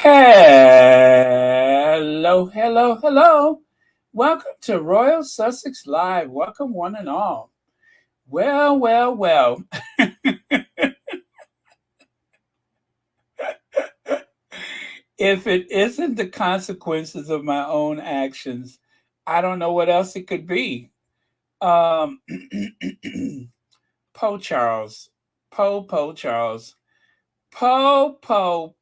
Hello, hello, hello. Welcome to Royal Sussex Live. Welcome, one and all. Well, well, well. If it isn't the consequences of my own actions, I don't know what else it could be. Um, Poe Charles. Poe Charles. Poe Charles.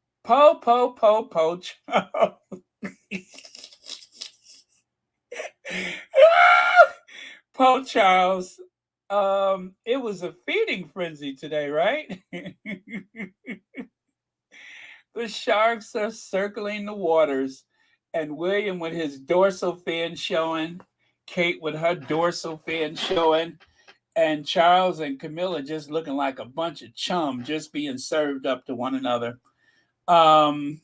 Poe Charles. It was a feeding frenzy today, right? The sharks are circling the waters, and William with his dorsal fin showing, Kate with her dorsal fin showing, and Charles and Camilla just looking like a bunch of chum just being served up to one another. Um,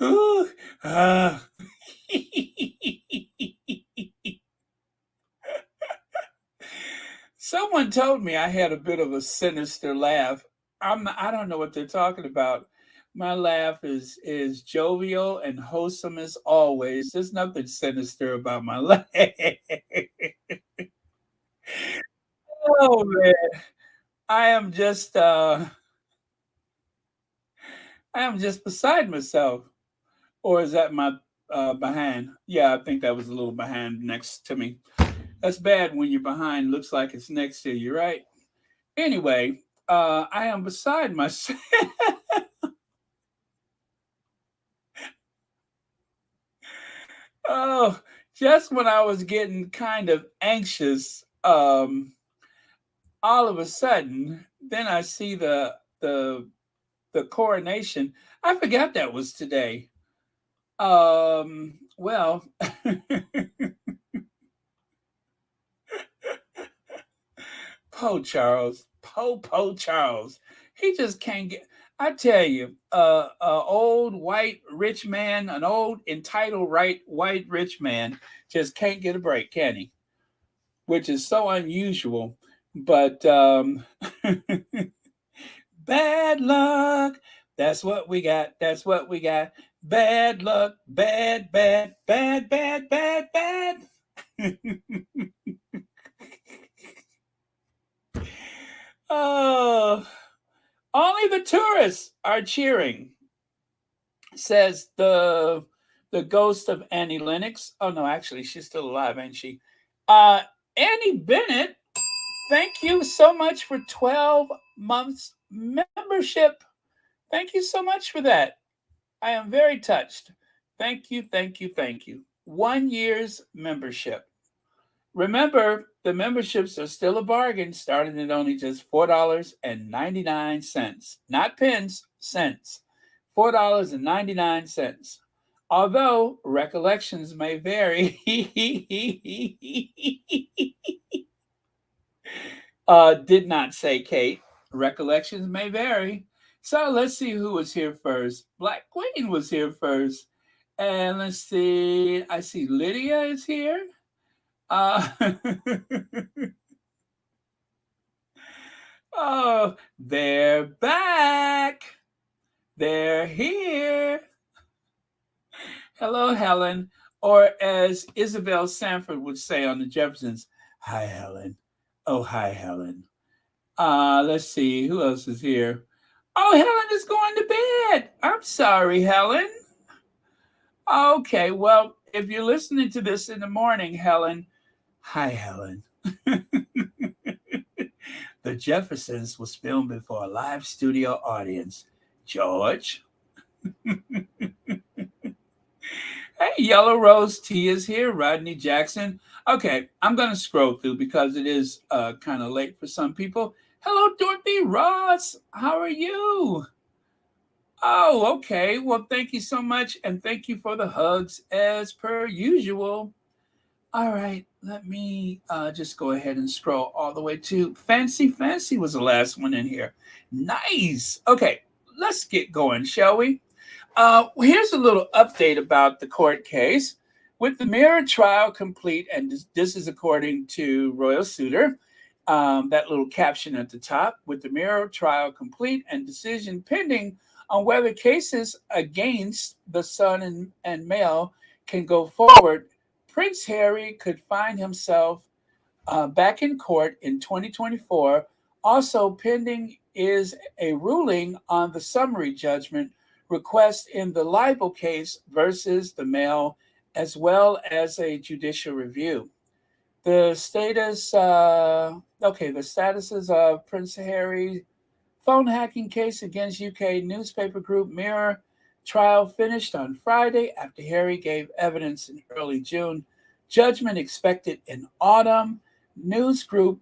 ooh, ah. Someone told me I had a bit of a sinister laugh. I don't know what they're talking about. My laugh is jovial and wholesome as always. There's nothing sinister about my laugh. Oh man. I am just I am just beside myself. Or is that my behind? Yeah, I think that was a little behind next to me. That's bad when you're behind looks like it's next to you, right? Anyway, I am beside myself. Oh, just when I was getting kind of anxious, all of a sudden, then I see the coronation. I forgot that was today. Well, Poe Charles, Poe Charles, he just can't get. I tell you, a old white rich man, an old entitled right white rich man, just can't get a break, can he? Which is so unusual. But bad luck. That's what we got. That's what we got. Bad luck. Bad, bad, bad, bad, bad, bad. Oh, only the tourists are cheering, says the ghost of Annie Lennox. Oh no, actually, she's still alive, ain't she? Uh, Annie Bennett, thank you so much for 12 months membership. Thank you so much for that. I am very touched. Thank you, thank you, thank you. 1 year's membership. Remember, the memberships are still a bargain, starting at only just $4.99. Not pence, cents. $4.99. Although recollections may vary. Did not say Kate. Recollections may vary. So let's see who was here first. Black Queen was here first. And let's see. I see Lydia is here. Uh, oh, they're back. They're here. Hello, Helen. Or as Isabel Sanford would say on the Jeffersons, hi, Helen. Oh, hi, Helen. Let's see. Who else is here? Oh, Helen is going to bed. I'm sorry, Helen. Okay, well, if you're listening to this in the morning, Helen, hi, Helen. The Jeffersons was filmed before a live studio audience. George. Hey, Yellow Rose T is here. Rodney Jackson. Okay, I'm going to scroll through because it is kind of late for some people. Hello, Dorothy Ross. How are you? Oh, okay. Well, thank you so much. And thank you for the hugs as per usual. All right, let me just go ahead and scroll all the way to Fancy Fancy was the last one in here. Nice. Okay, let's get going, shall we? Here's a little update about the court case. With the mirror trial complete, and this is according to Royal Suitor, that little caption at the top, with the Mirror trial complete and decision pending on whether cases against the son and male can go forward, Prince Harry could find himself back in court in 2024. Also pending is a ruling on the summary judgment request in the libel case versus the male, as well as a judicial review. The status, the statuses of Prince Harry phone hacking case against UK newspaper group Mirror trial finished on Friday after Harry gave evidence in early June. Judgment expected in autumn. News group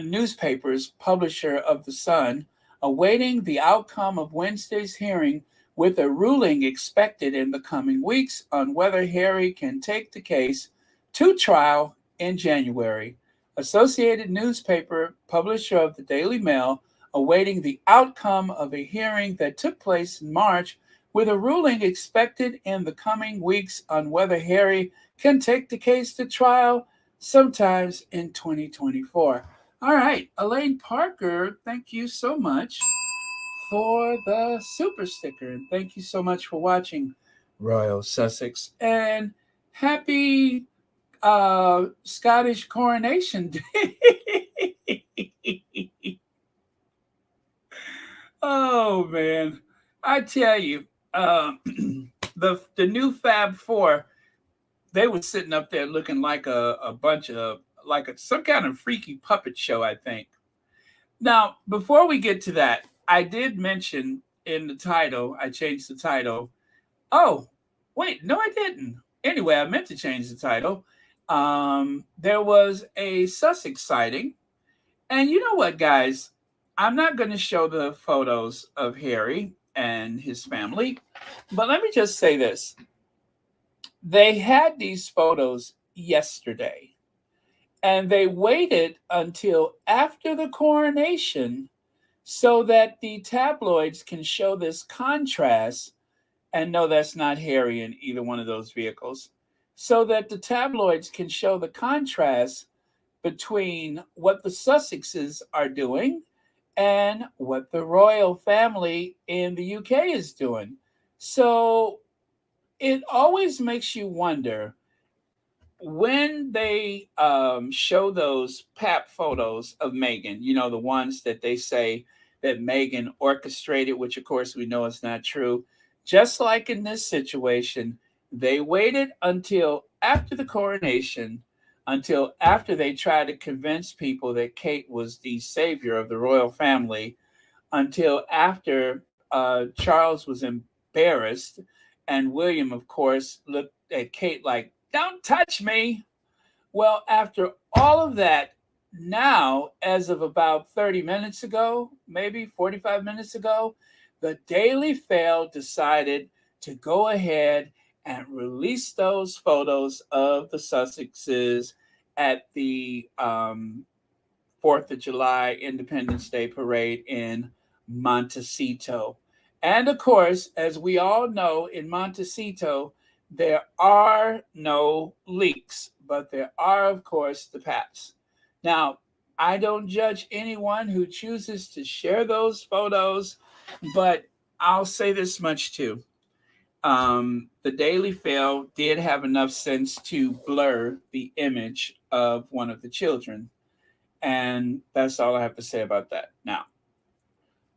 newspapers publisher of The Sun awaiting the outcome of Wednesday's hearing, with a ruling expected in the coming weeks on whether Harry can take the case to trial in January. Associated newspaper publisher of the Daily Mail awaiting the outcome of a hearing that took place in March, with a ruling expected in the coming weeks on whether Harry can take the case to trial sometimes in 2024. All right, Elaine Parker, thank you so much for the super sticker. And thank you so much for watching Royal Sussex. And happy Scottish Coronation Day. Oh, man. I tell you, the new Fab Four, they were sitting up there looking like a bunch of, some kind of freaky puppet show, I think. Now, before we get to that, I did mention in the title, I changed the title. Oh, wait, no, I didn't. Anyway, I meant to change the title. There was a Sussex sighting. And you know what, guys? I'm not going to show the photos of Harry and his family, but let me just say this. They had these photos yesterday, and they waited until after the coronation so that the tabloids can show this contrast. And no, that's not Harry in either one of those vehicles. So that the tabloids can show the contrast between what the Sussexes are doing and what the royal family in the UK is doing. So it always makes you wonder when they show those pap photos of Meghan, the ones that they say that Meghan orchestrated, which of course we know is not true. Just like in this situation, they waited until after the coronation, until after they tried to convince people that Kate was the savior of the royal family, until after Charles was embarrassed, and William, of course, looked at Kate like, "Don't touch me." Well, after all of that, now, as of about 30 minutes ago, maybe 45 minutes ago, the Daily Mail decided to go ahead and release those photos of the Sussexes at the 4th of July Independence Day parade in Montecito. And of course, as we all know, in Montecito, there are no leaks, but there are, of course, the paps. Now, I don't judge anyone who chooses to share those photos, but I'll say this much too. The Daily Mail did have enough sense to blur the image of one of the children. And that's all I have to say about that. Now,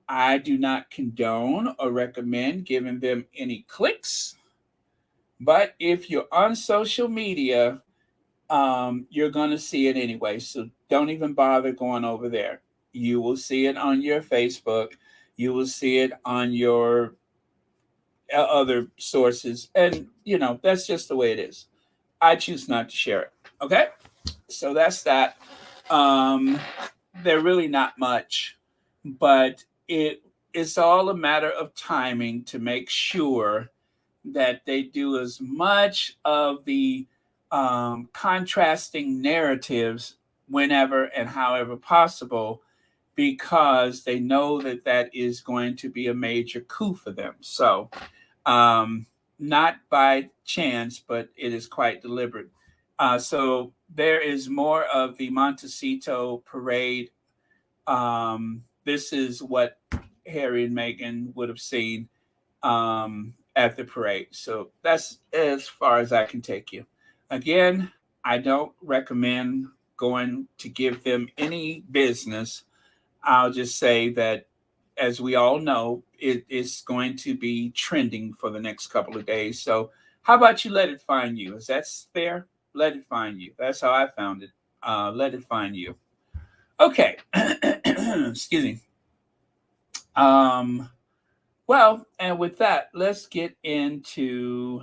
I do not condone or recommend giving them any clicks. But if you're on social media, you're going to see it anyway. So don't even bother going over there. You will see it on your Facebook. You will see it on your other sources. And, that's just the way it is. I choose not to share it. Okay? So that's that. They're really not much, but it's all a matter of timing to make sure that they do as much of the contrasting narratives whenever and however possible, because they know that that is going to be a major coup for them. So not by chance, but it is quite deliberate. So there is more of the Montecito parade. This is what Harry and Meghan would have seen at the parade. So that's as far as I can take you. Again, I don't recommend going to give them any business. I'll just say that, as we all know, it is going to be trending for the next couple of days. So, how about you let it find you? Is that fair? Let it find you. That's how I found it. Let it find you. Okay. Excuse me. Um, well, and with that, let's get into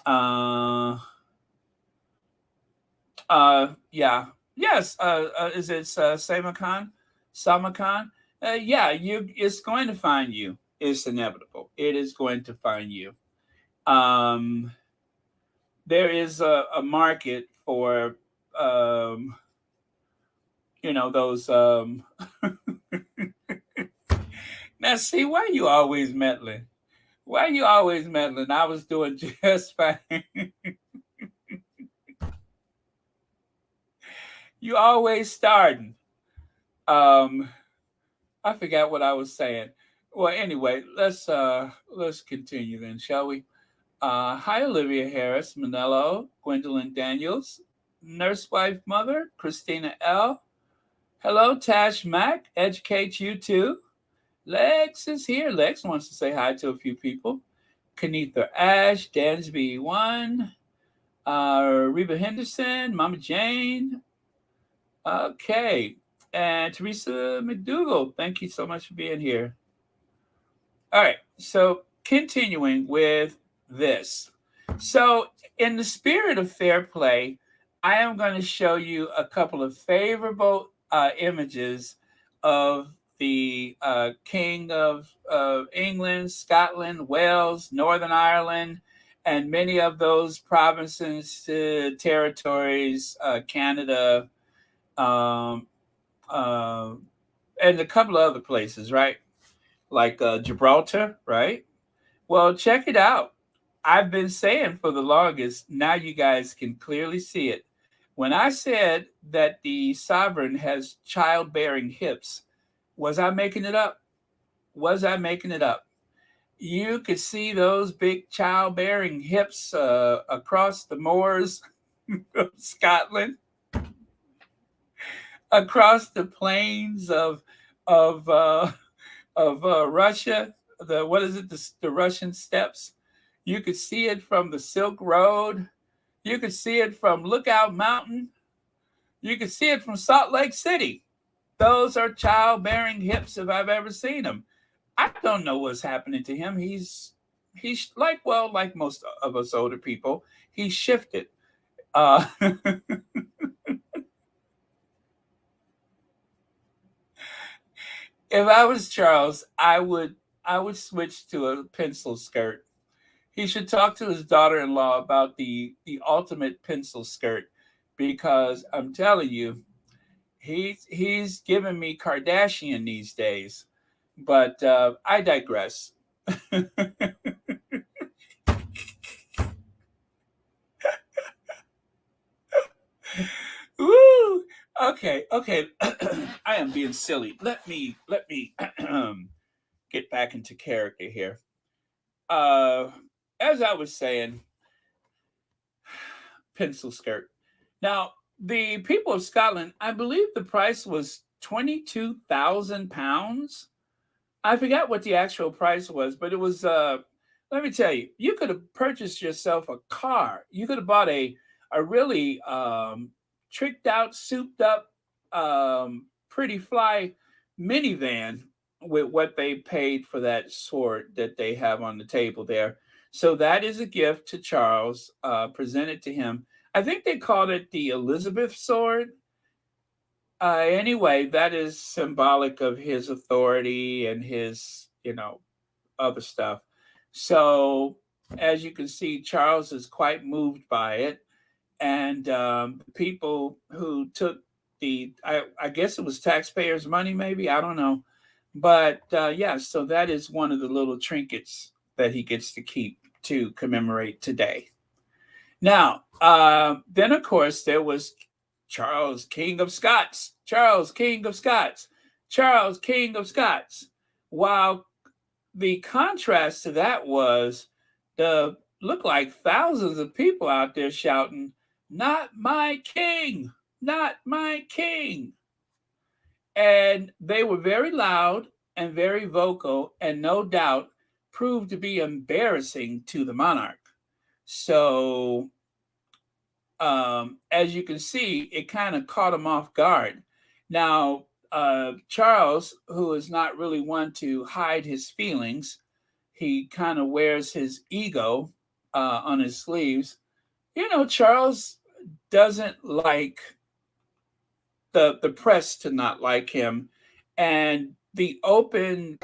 uh yeah. Yes, is it Samakan? Samakan? Yeah, you it's going to find you. It's inevitable. It is going to find you. Um there is a market for um those now see, why you always meddling? Why you always meddling? I was doing just fine. You always starting. Um, I forgot what I was saying. Well, anyway, let's continue then, shall we? Hi, Olivia Harris, Manello, Gwendolyn Daniels, Nurse Wife Mother, Christina L. Hello, Tash Mack. Educate you too. Lex is here. Lex wants to say hi to a few people. Kenetha Ash, Dansby One, Reba Henderson, Mama Jane. Okay. And Teresa McDougall, thank you so much for being here. All right. So, continuing with this. So, in the spirit of fair play, I am going to show you a couple of favorable images of the King of England, Scotland, Wales, Northern Ireland, and many of those provinces, territories, Canada, um, uh, and a couple of other places, right? Like Gibraltar, right? Well, check it out. I've been saying for the longest, now you guys can clearly see it. When I said that the sovereign has childbearing hips, was I making it up? Was I making it up? You could see those big childbearing hips across the moors of Scotland, across the plains of Russia. The what is it? The Russian steppes. You could see it from the Silk Road. You could see it from Lookout Mountain. You could see it from Salt Lake City. Those are childbearing hips if I've ever seen them. I don't know what's happening to him. He's like most of us older people. He's shifted. If I was Charles, I would switch to a pencil skirt. He should talk to his daughter-in-law about the ultimate pencil skirt, because I'm telling you, he's giving me Kardashian these days. But I digress. Woo! Okay, okay. I am being silly. Let me get back into character here. Uh, as I was saying, pencil skirt. Now, the people of Scotland, I believe the price was £22,000. I forgot what the actual price was, but it was let me tell you, you could have purchased yourself a car. You could have bought a really tricked out, souped up, pretty fly minivan with what they paid for that sword that they have on the table there. So that is a gift to Charles, presented to him. I think they called it the Elizabeth sword. Anyway, that is symbolic of his authority and his, other stuff. So, as you can see, Charles is quite moved by it. And the people who took I guess it was taxpayers' money, maybe, I don't know. But yeah, so that is one of the little trinkets that he gets to keep to commemorate today. Now, then of course there was Charles, King of Scots, Charles, King of Scots, Charles, King of Scots. While the contrast to that was the look like thousands of people out there shouting, "Not my king, not my king." And they were very loud and very vocal, and no doubt proved to be embarrassing to the monarch. So, as you can see, it kind of caught him off guard. Now, Charles, who is not really one to hide his feelings, he kind of wears his ego on his sleeves. You know, Charles doesn't like the press to not like him, and the open.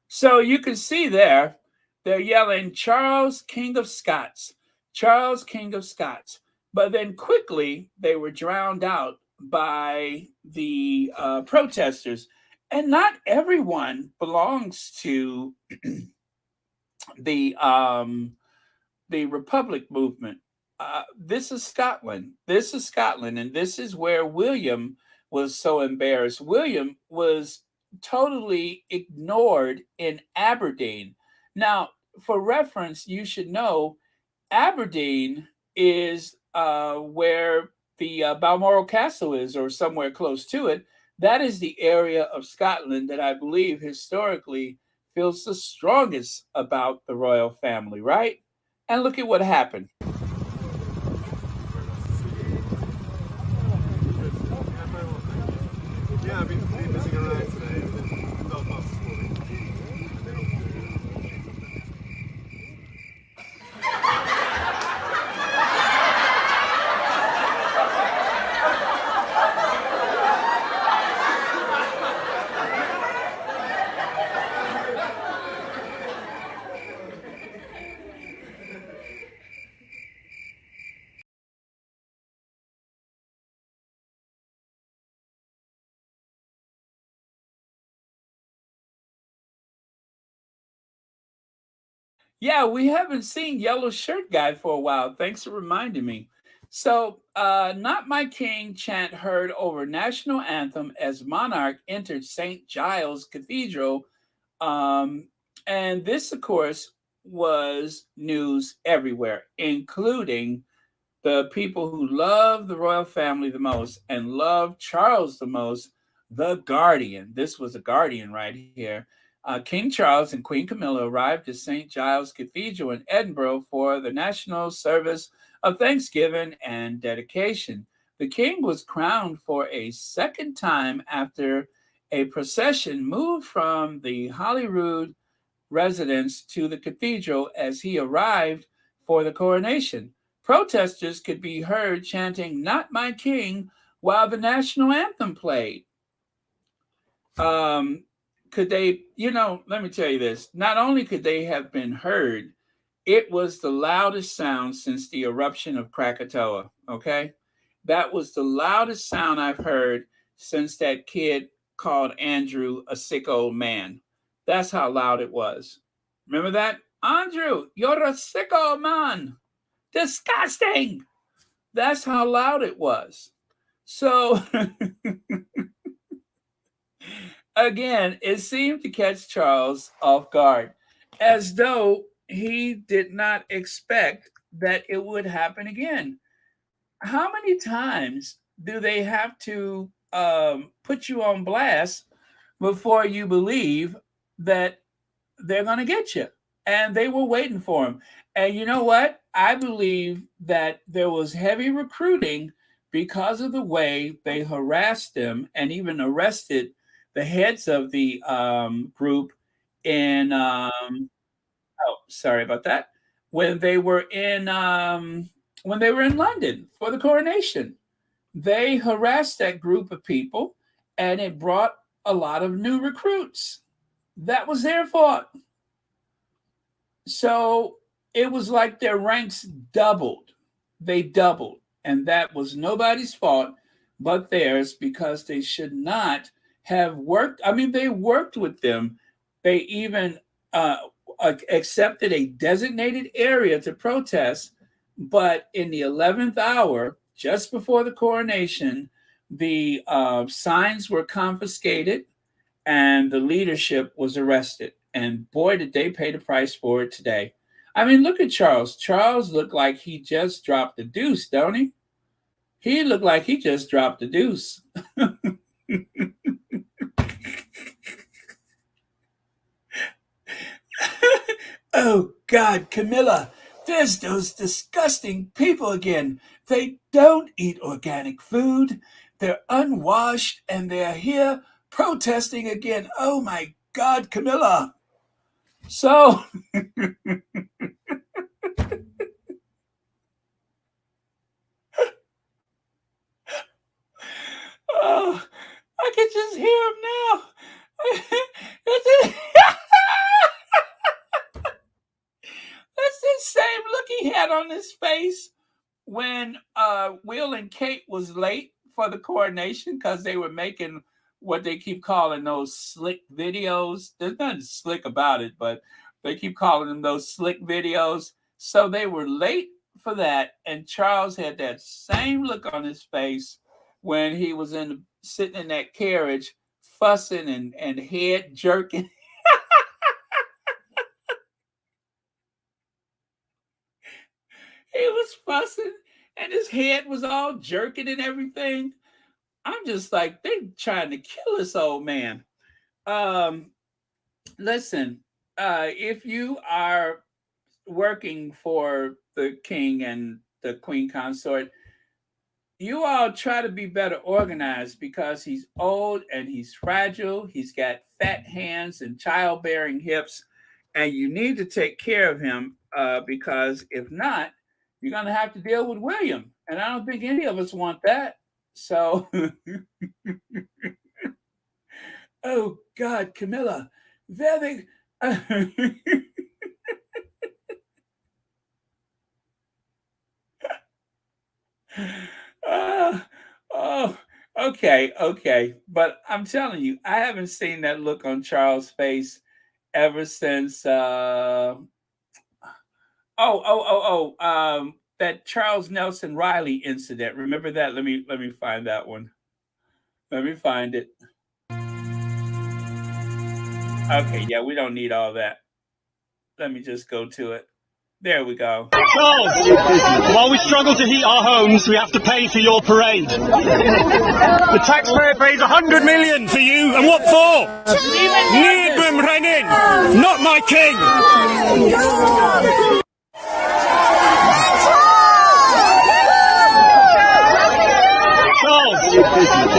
So you can see there, they're yelling, "Charles, King of Scots, Charles, King of Scots." But then quickly they were drowned out by the protesters. And not everyone belongs to the um, the Republic movement. This is Scotland. This is Scotland, and this is where William was so embarrassed. William was totally ignored in Aberdeen. Now, for reference, you should know Aberdeen is where the Balmoral Castle is, or somewhere close to it. That is the area of Scotland that I believe historically feels the strongest about the royal family, right? And look at what happened. Yeah, I've been messing around today. I've been Belfast this morning. Yeah, we haven't seen Yellow Shirt Guy for a while. Thanks for reminding me. So, Not My King chant heard over national anthem as monarch entered St. Giles Cathedral. Um, and this, of course, was news everywhere, including the people who love the royal family the most and love Charles the most, the Guardian. This was a Guardian right here. King Charles and Queen Camilla arrived at St. Giles Cathedral in Edinburgh for the national service of Thanksgiving and dedication. The king was crowned for a second time after a procession moved from the Holyrood residence to the cathedral as he arrived for the coronation. Protesters could be heard chanting, "Not my king," while the national anthem played. Um, could they, let me tell you this. Not only could they have been heard, it was the loudest sound since the eruption of Krakatoa. Okay. That was the loudest sound I've heard since that kid called Andrew a sick old man. That's how loud it was. Remember that? Andrew, you're a sick old man. Disgusting. That's how loud it was. So, again, it seemed to catch Charles off guard, as though he did not expect that it would happen again. How many times do they have to put you on blast before you believe that they're going to get you? And they were waiting for him. And you know what? I believe that there was heavy recruiting because of the way they harassed them and even arrested the heads of the group in, oh, sorry about that, when they were in London for the coronation. They harassed that group of people, and it brought a lot of new recruits. That was their fault. So it was like their ranks doubled. They doubled. And that was nobody's fault but theirs because they should not have worked. I mean, they worked with them. They even uh, accepted a designated area to protest. But in the 11th hour, just before the coronation, the signs were confiscated and the leadership was arrested. And boy, did they pay the price for it today. I mean, look at Charles. Charles looked like he just dropped the deuce, don't he? He looked like he just dropped the deuce. Oh, God, Camilla, there's those disgusting people again. They don't eat organic food. They're unwashed and they're here protesting again. Oh, my God, Camilla. So, oh, I can just hear him now. That's the same look he had on his face when Will and Kate was late for the coronation because they were making what they keep calling those slick videos. There's nothing slick about it, but they keep calling them those slick videos. So they were late for that, and Charles had that same look on his face when he was sitting in that carriage, fussing and head jerking. He was fussing, and his head was all jerking and everything. I'm just like, they trying to kill this old man. Um, Listen, if you are working for the king and the queen consort, you all try to be better organized because he's old and he's fragile. He's got fat hands and childbearing hips, and you need to take care of him because if not, you're going to have to deal with William. And I don't think any of us want that. So, oh God, Camilla, very. Oh, okay, okay. But I'm telling you, I haven't seen that look on Charles' face ever since. That Charles Nelson Riley incident. Remember that? Let me find that one. Let me find it. Okay, yeah, we don't need all that. Let me just go to it. There we go. Charles, while we struggle to heat our homes, we have to pay for your parade. The taxpayer pays 100 million for you, and what for? Needham Renin, not my king. Charles,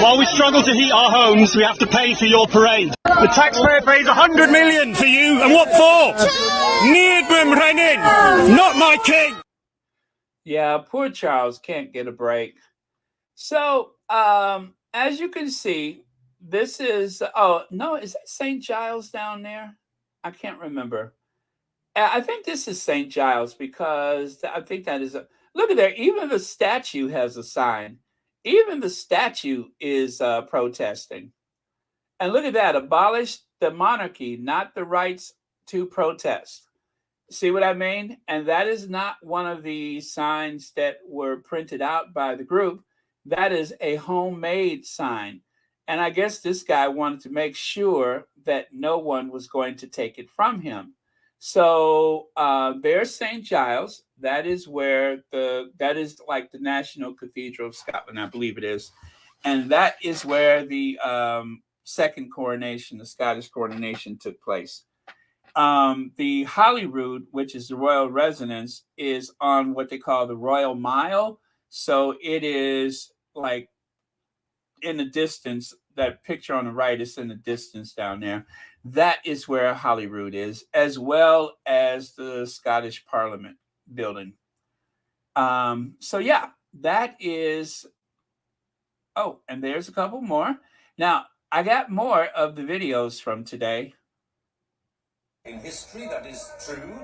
while we struggle to heat our homes, we have to pay for your parade. The taxpayer pays 100 million for you, and what for? Needham Renin, not my king. Yeah, poor Charles can't get a break. So, as you can see, this is, oh, no, is that St. Giles down there? I can't remember. I think this is St. Giles because I think that is look at there. Even the statue has a sign. Even the statue is protesting. And look at that, abolish the monarchy, not the rights to protest. See what I mean? And that is not one of the signs that were printed out by the group. That is a homemade sign. And I guess this guy wanted to make sure that no one was going to take it from him. So there's St. Giles. That is that is like the National Cathedral of Scotland, I believe it is. And that is where the second coronation, the Scottish coronation, took place. The Holyrood, which is the royal residence, is on what they call the Royal Mile. So it is like in the distance. That picture on the right is in the distance down there. That is where Holyrood is, as well as the Scottish Parliament building. So yeah, that is. Oh, and there's a couple more. Now, I got more of the videos from today. In history, that is true.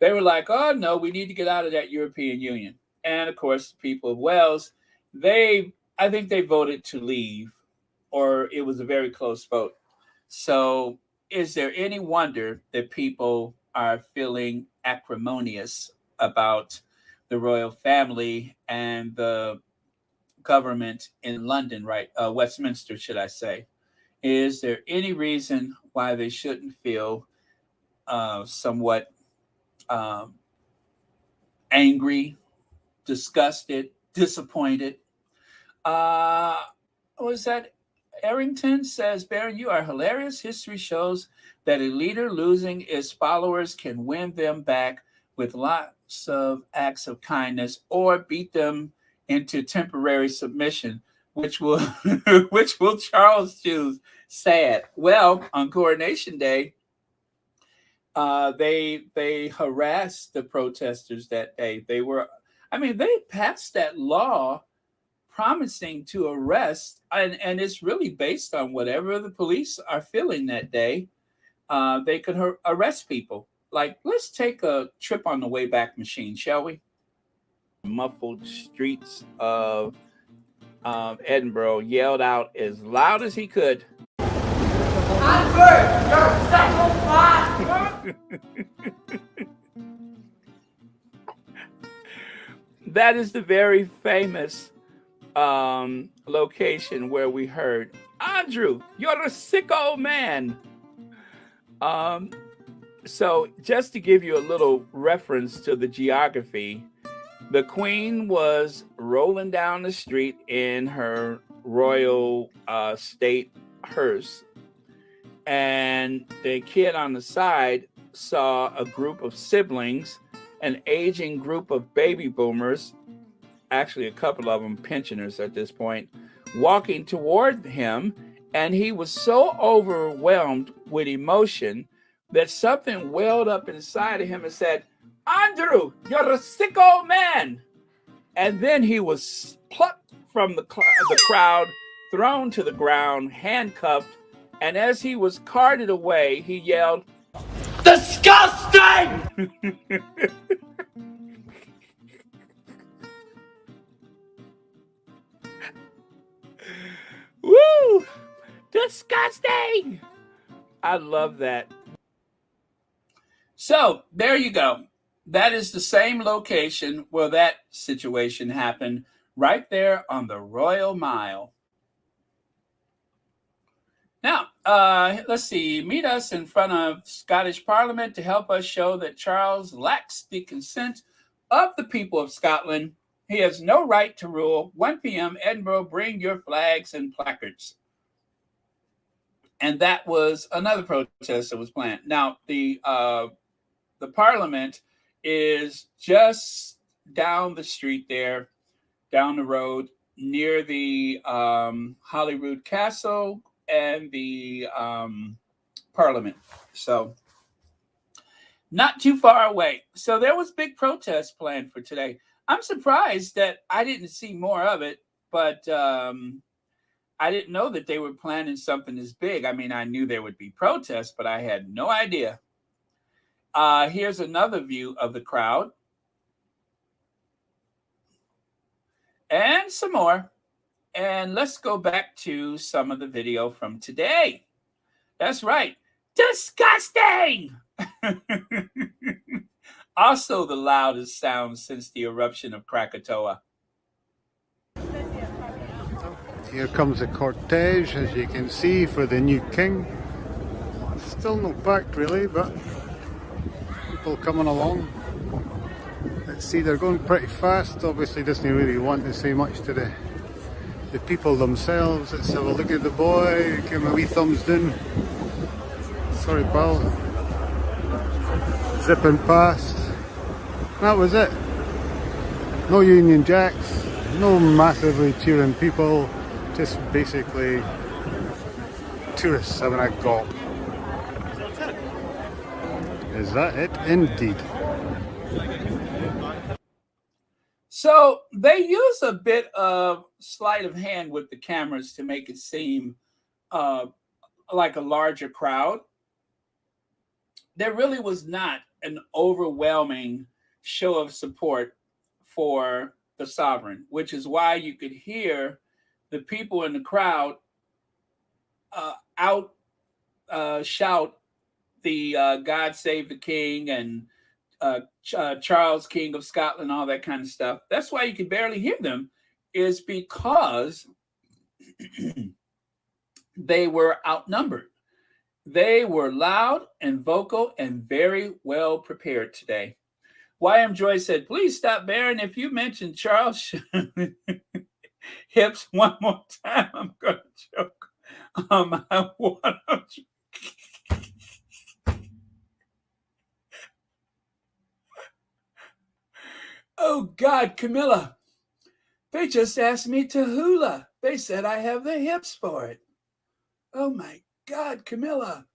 They were like, oh no, we need to get out of that European Union. And of course, the people of Wales, I think they voted to leave, or it was a very close vote. So, is there any wonder that people are feeling acrimonious about the royal family and the government in London, right? Westminster, should I say? Is there any reason why they shouldn't feel somewhat um, angry, disgusted, disappointed? Uh, what was that? Arrington says, Baron, you are hilarious. History shows that a leader losing his followers can win them back with lots of acts of kindness or beat them into temporary submission, which will which will Charles choose. Sad. Well, on Coronation Day, they harassed the protesters that day. I mean, they passed that law promising to arrest, and it's really based on whatever the police are feeling that day. They could arrest people. Like, let's take a trip on the Wayback Machine, shall we? Muffled streets of Edinburgh, yelled out as loud as he could. That is the very famous location where we heard, Andrew, you're a sick old man. So just to give you a little reference to the geography, the Queen was rolling down the street in her royal state hearse, and the kid on the side saw a group of siblings, an aging group of baby boomers, actually a couple of them pensioners at this point, walking toward him, and he was so overwhelmed with emotion that something welled up inside of him and said, Andrew, you're a sick old man. And then he was plucked from the crowd, thrown to the ground, handcuffed, and as he was carted away, he yelled, disgusting! Woo! Disgusting! I love that. So, there you go. That is the same location where that situation happened, right there on the Royal Mile. Now, let's see. Meet us in front of Scottish Parliament to help us show that Charles lacks the consent of the people of Scotland. He has no right to rule. 1 p.m. Edinburgh, bring your flags and placards. And that was another protest that was planned. Now, the Parliament is just down the street there, down the road, near the Holyrood Castle and the Parliament. So not too far away. So there was big protest planned for today. I'm surprised that I didn't see more of it, but I didn't know that they were planning something this big. I mean, I knew there would be protests, but I had no idea. Here's another view of the crowd. And some more. And let's go back to some of the video from today. That's right. Disgusting! Also the loudest sound since the eruption of Krakatoa. Here comes the cortege, as you can see, for the new king. Still not packed really, but people coming along. Let's see, they're going pretty fast. Obviously doesn't really want to say much to the people themselves. Let's have a look at the boy. Give him a wee thumbs down. Sorry pal. Zipping past. That was it. No Union Jacks, no massively cheering people, just basically tourists having a gulp. Is that it? Indeed. So they use a bit of sleight of hand with the cameras to make it seem like a larger crowd. There really was not an overwhelming show of support for the sovereign, which is why you could hear the people in the crowd out shout the God Save the King and Charles, King of Scotland, all that kind of stuff. That's why you can barely hear them, is because they were outnumbered. They were loud and vocal and very well prepared today. YM Joy said, please stop, Baron. If you mention Charles hips one more time, I'm going to choke on my water. Oh, God, Camilla. They just asked me to hula. They said I have the hips for it. Oh, my God, Camilla.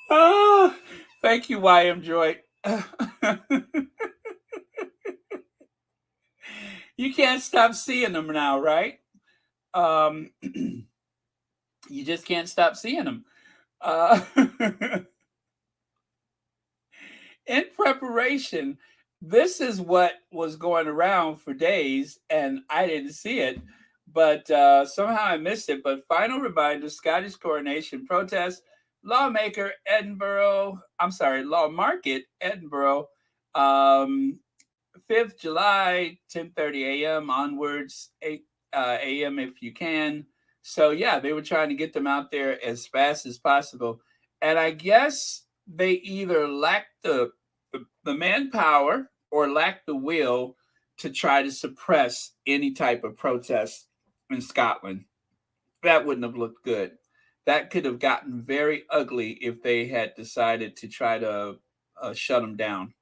Oh, thank you, YM Joy. You can't stop seeing them now, right? You just can't stop seeing them. In preparation, this is what was going around for days, and I didn't see it, but somehow I missed it. But final reminder, Scottish Coronation protest, Lawmarket, Edinburgh, 5th July, 10:30 a.m. onwards, 8 a.m. if you can. So, yeah, they were trying to get them out there as fast as possible. And I guess they either lacked the manpower or lacked the will to try to suppress any type of protest in Scotland. That wouldn't have looked good. That could have gotten very ugly if they had decided to try to shut them down.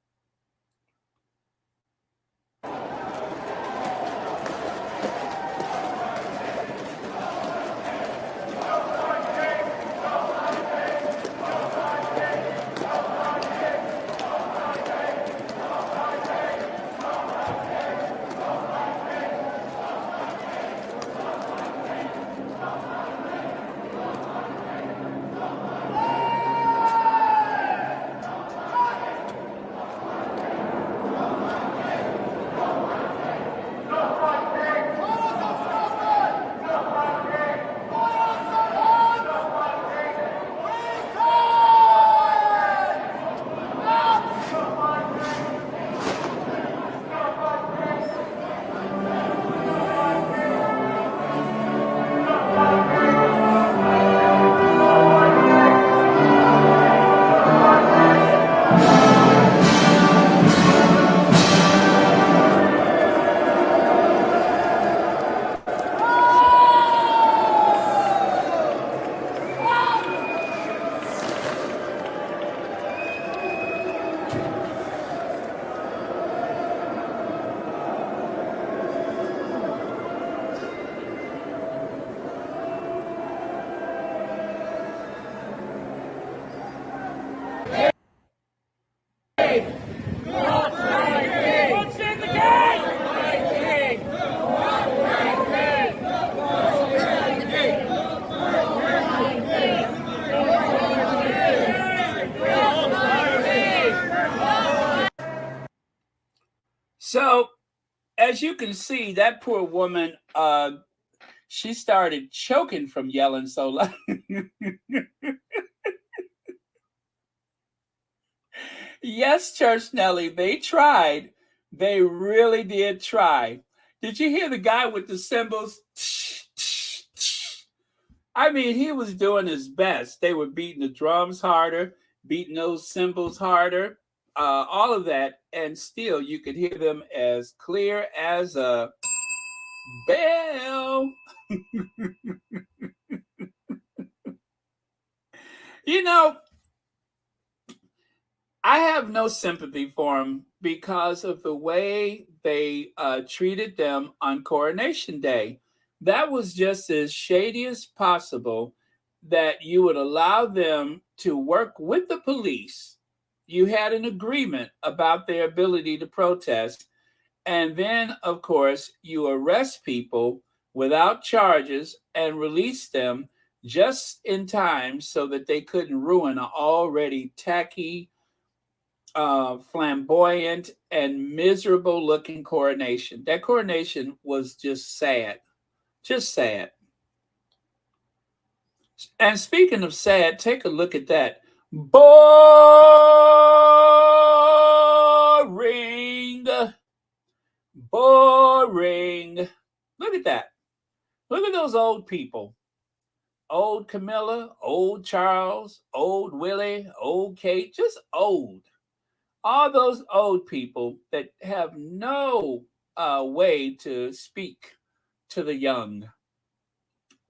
So, as you can see, that poor woman, she started choking from yelling so loud. Yes, Church Nelly, they tried. They really did try. Did you hear the guy with the cymbals? I mean, he was doing his best. They were beating the drums harder, beating those cymbals harder, all of that, and still you could hear them as clear as a bell. You know, I have no sympathy for them because of the way they treated them on Coronation Day. That was just as shady as possible, that you would allow them to work with the police. You had an agreement about their ability to protest. And then, of course, you arrest people without charges and released them just in time so that they couldn't ruin an already tacky, flamboyant, and miserable looking coronation. That coronation was just sad. Just sad. And speaking of sad, take a look at that. Boring. Boring. Look at that. Look at those old people. Old Camilla, old Charles, old Willie, old Kate, just old. All those old people that have no way to speak to the young.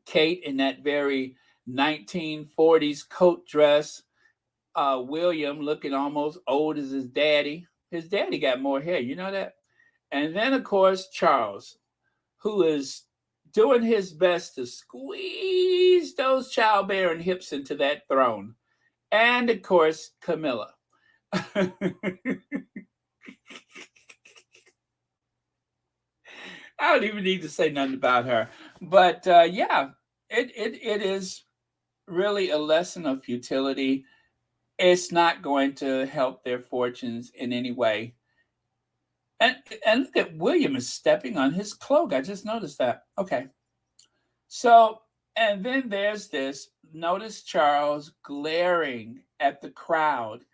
Kate in that very 1940s coat dress. William looking almost old as his daddy. His daddy got more hair, you know that? And then, of course, Charles, who is doing his best to squeeze those childbearing hips into that throne. And, of course, Camilla. I don't even need to say nothing about her. But, yeah, it is really a lesson of futility. It's not going to help their fortunes in any way. And look at William is stepping on his cloak. I just noticed that. Okay. So, and then there's this. Notice Charles glaring at the crowd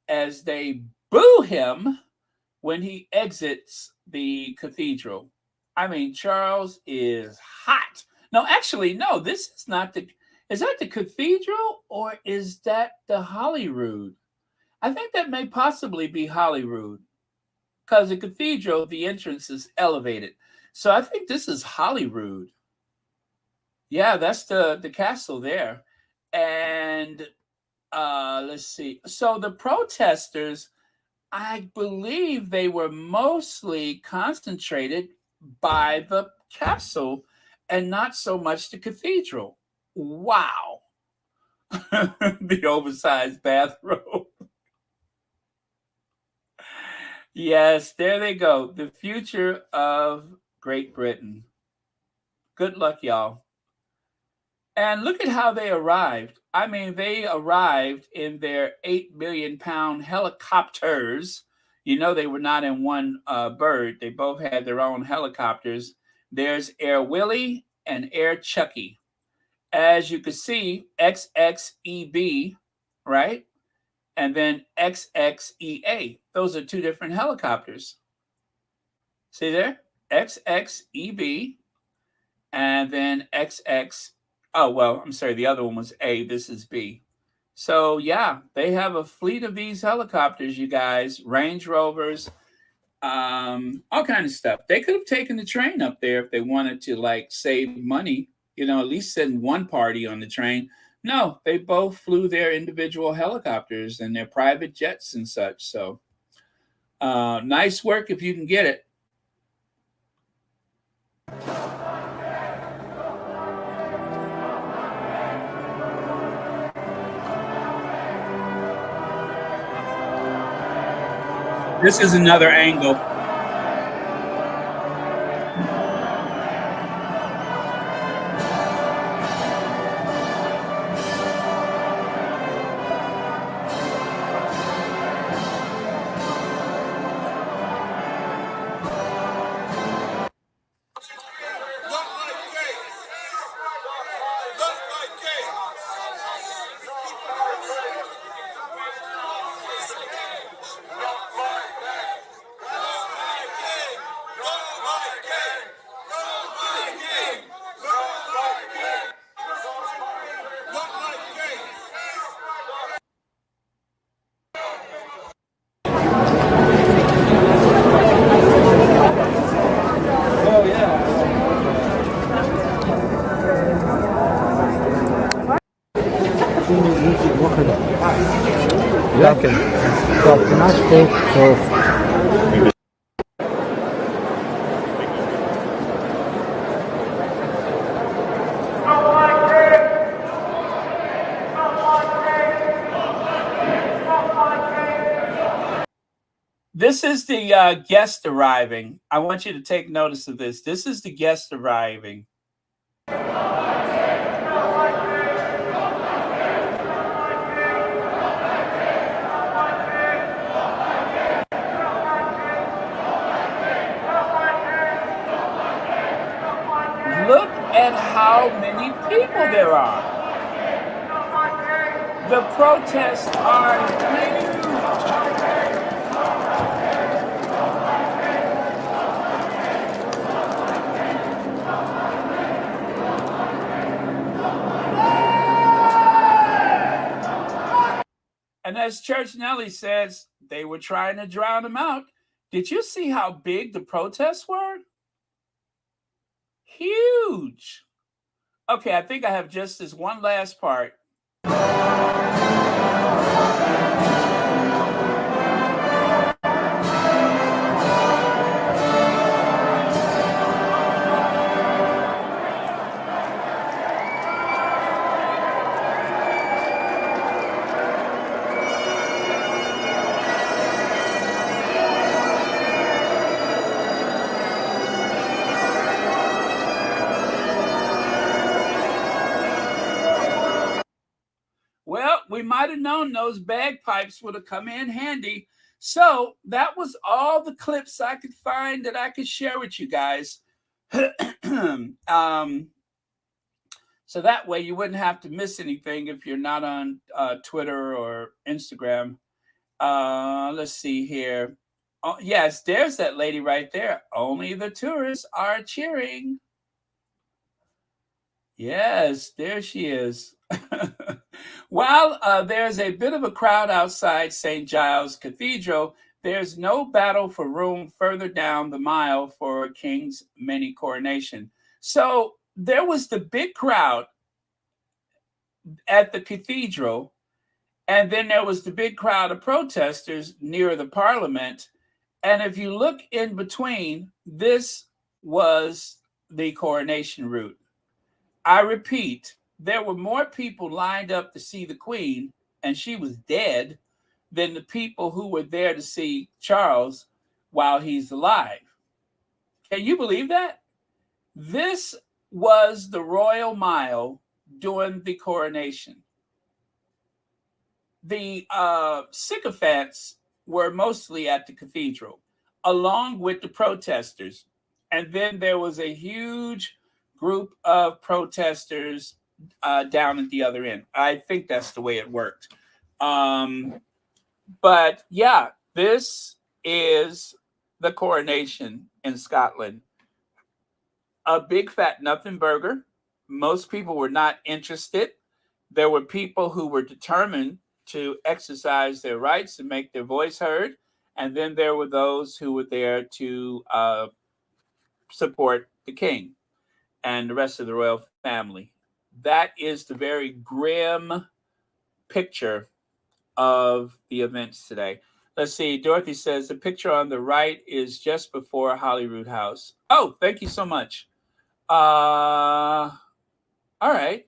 as they boo him when he exits the cathedral. I mean, Charles is hot. No, actually, no, this is not the. Is that the cathedral or is that the Holyrood? I think that may possibly be Holyrood because the cathedral, the entrance is elevated. So I think this is Holyrood. Yeah, that's the castle there. And let's see. So the protesters, I believe they were mostly concentrated by the castle and not so much the cathedral. Wow. The oversized bathrobe. Yes, there they go. The future of Great Britain. Good luck, y'all. And look at how they arrived. I mean, they arrived in their 8 million pound helicopters. You know, they were not in one bird. They both had their own helicopters. There's Air Willie and Air Chucky. As you can see, XXEB, right? And then XXEA. Those are two different helicopters. See there? XXEB and then XX. Oh, well, I'm sorry. The other one was A. This is B. So, yeah, they have a fleet of these helicopters, you guys. Range Rovers, all kind of stuff. They could have taken the train up there if they wanted to, like, save money. You know, at least send one party on the train. No, they both flew their individual helicopters and their private jets and such. So nice work if you can get it. This is another angle. لكن ناس فوق شوف This is the guest arriving. I want you to take notice of this. This is the guest arriving. Look at how many people there are. The protests are huge. And as Church Nellie says, they were trying to drown him out. Did you see how big the protests were? Huge. Okay, I think I have just this one last part. Well, we might have known those bagpipes would have come in handy. So that was all the clips I could find that I could share with you guys. So that way you wouldn't have to miss anything if you're not on Twitter or Instagram. Let's see here. Oh, yes, there's that lady right there. Only the tourists are cheering. Yes, there she is. While there's a bit of a crowd outside St. Giles Cathedral, there's no battle for room further down the mile for King's mini coronation. So there was the big crowd at the cathedral, and then there was the big crowd of protesters near the Parliament. And if you look in between, this was the coronation route. I repeat, there were more people lined up to see the Queen, and she was dead, than the people who were there to see Charles while he's alive. Can you believe that? This was the Royal Mile during the coronation. The sycophants were mostly at the cathedral, along with the protesters. And then there was a huge group of protesters down at the other end. I think that's the way it worked. But yeah, this is the coronation in Scotland. A big fat nothing burger. Most people were not interested. There were people who were determined to exercise their rights and make their voice heard. And then there were those who were there to support the king and the rest of the royal family. That is the very grim picture of the events today. Let's see. Dorothy says the picture on the right is just before Holyrood House. Oh, thank you so much. All right.